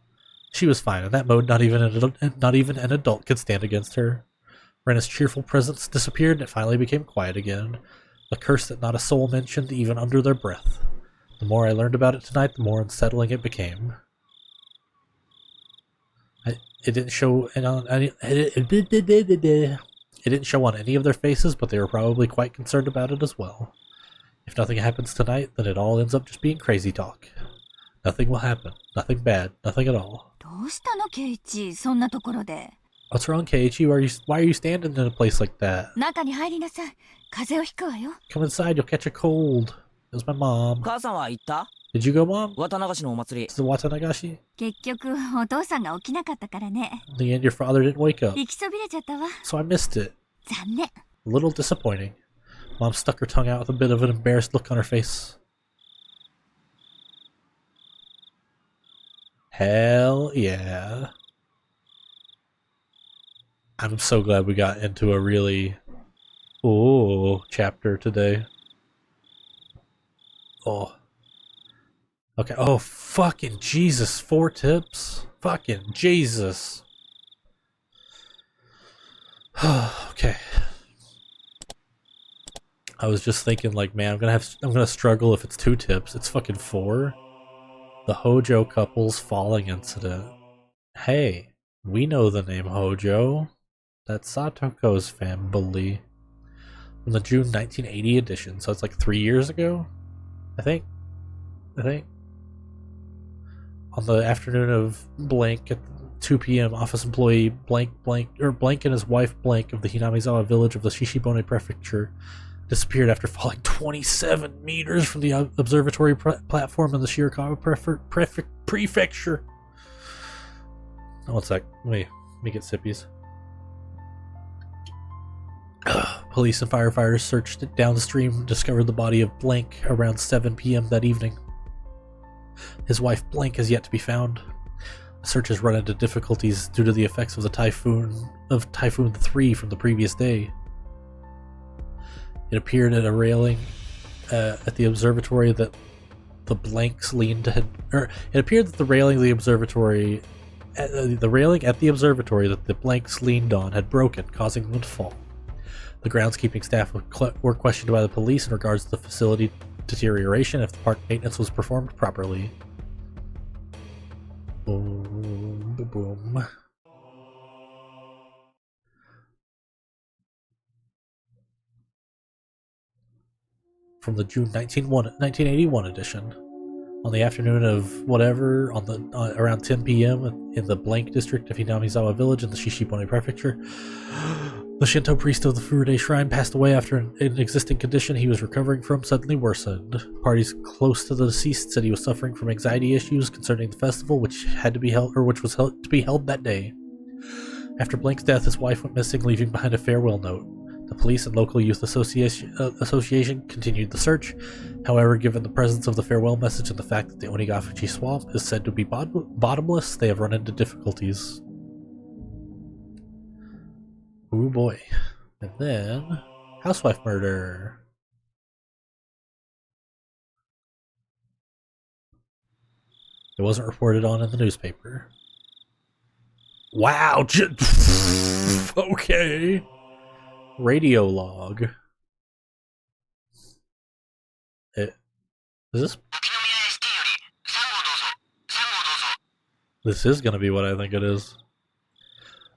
She was fine in that mode. Not even an adult could stand against her. Rena's cheerful presence disappeared, and it finally became quiet again. A curse that not a soul mentioned, even under their breath. The more I learned about it tonight, the more unsettling it became. It didn't show it didn't show on any of their faces, but they were probably quite concerned about it as well. If nothing happens tonight, then it all ends up just being crazy talk. Nothing will happen. Nothing bad. Nothing at all. どうしたのケイチ、そんなところで。 What's wrong, Keiichi? Why are you standing in a place like that? 中に入りなさい。風邪をひくわよ。 Come inside, you'll catch a cold. It was my mom. 母さんは行った Did you go, Mom? 渡流しのお祭り To the Watanagashi? 結局、お父さんが起きなかったからね。 In the end, your father didn't wake up, 行きそびれちゃったわ。 so I missed it. 残念。 A little disappointing. Mom stuck her tongue out with a bit of an embarrassed look on her face. Hell yeah. I'm so glad we got into a really chapter today. Oh. Okay. Oh, fucking Jesus. 4 tips? Fucking Jesus. Okay. I was just thinking, like, man, I'm gonna struggle if it's 2 tips. It's fucking 4. The Hojo couple's falling incident. Hey, we know the name Hojo. That's Satoko's family. From the June 1980 edition, so it's like 3 years ago? I think. On the afternoon of blank at 2 p.m., office employee blank and his wife blank of the Hinamizawa village of the Shishibone prefecture disappeared after falling 27 meters from the observatory platform in the Shirakawa prefecture. Oh, one sec. Let me get sippies. Police and firefighters searched it down the stream and discovered the body of blank around 7 p.m. that evening. His wife blank has yet to be found. The search has run into difficulties due to the effects of the Typhoon 3 from the previous day. It appeared at a railing at the observatory that the blanks leaned it appeared that the railing of the observatory that the blanks leaned on had broken, causing them to fall. The groundskeeping staff were questioned by the police in regards to the facility deterioration if the park maintenance was performed properly. Boom, boom. From the June 1981 edition. On the afternoon of whatever, around 10 p.m. in the blank district of Hinamizawa village in the Shishibone prefecture, the Shinto priest of the Furude shrine passed away after an existing condition he was recovering from suddenly worsened. Parties close to the deceased said he was suffering from anxiety issues concerning the festival, which was to be held that day. After Blank's death, his wife went missing, leaving behind a farewell note. The police and local youth association continued the search. However, given the presence of the farewell message and the fact that the Onikakushi swamp is said to be bottomless, they have run into difficulties. Ooh boy. And then, housewife murder. It wasn't reported on in the newspaper. Wow! Okay. Radio log. Is this? This is gonna be what I think it is.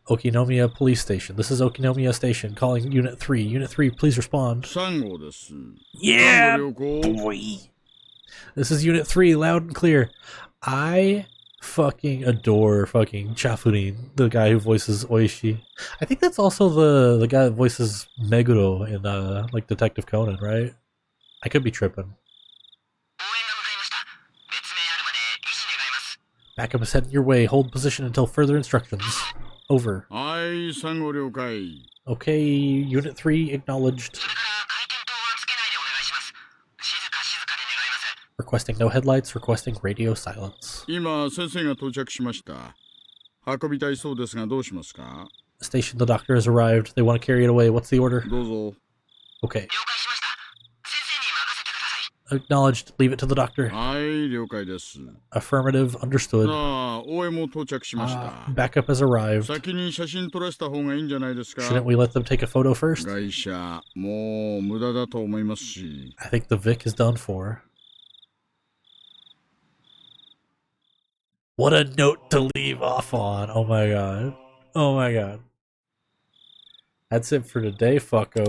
Okinomiya Police Station. This is Okinomiya Station calling Unit 3. Unit 3, please respond. Yeah, boy. This is Unit 3, loud and clear. I fucking adore fucking Chafurin, the guy who voices Oishi. I think that's also the guy that voices Meguro in like Detective Conan, right? I could be tripping. Backup is heading your way. Hold position until further instructions. Over. Okay, Unit 3 acknowledged. Requesting no headlights, requesting radio silence. Station, the doctor has arrived. They want to carry it away. What's the order? Okay. Acknowledged. Leave it to the doctor. Affirmative. Understood. Backup has arrived. Shouldn't we let them take a photo first? I think the Vic is done for. What a note to leave off on. Oh my god. Oh my god. That's it for today, fucko.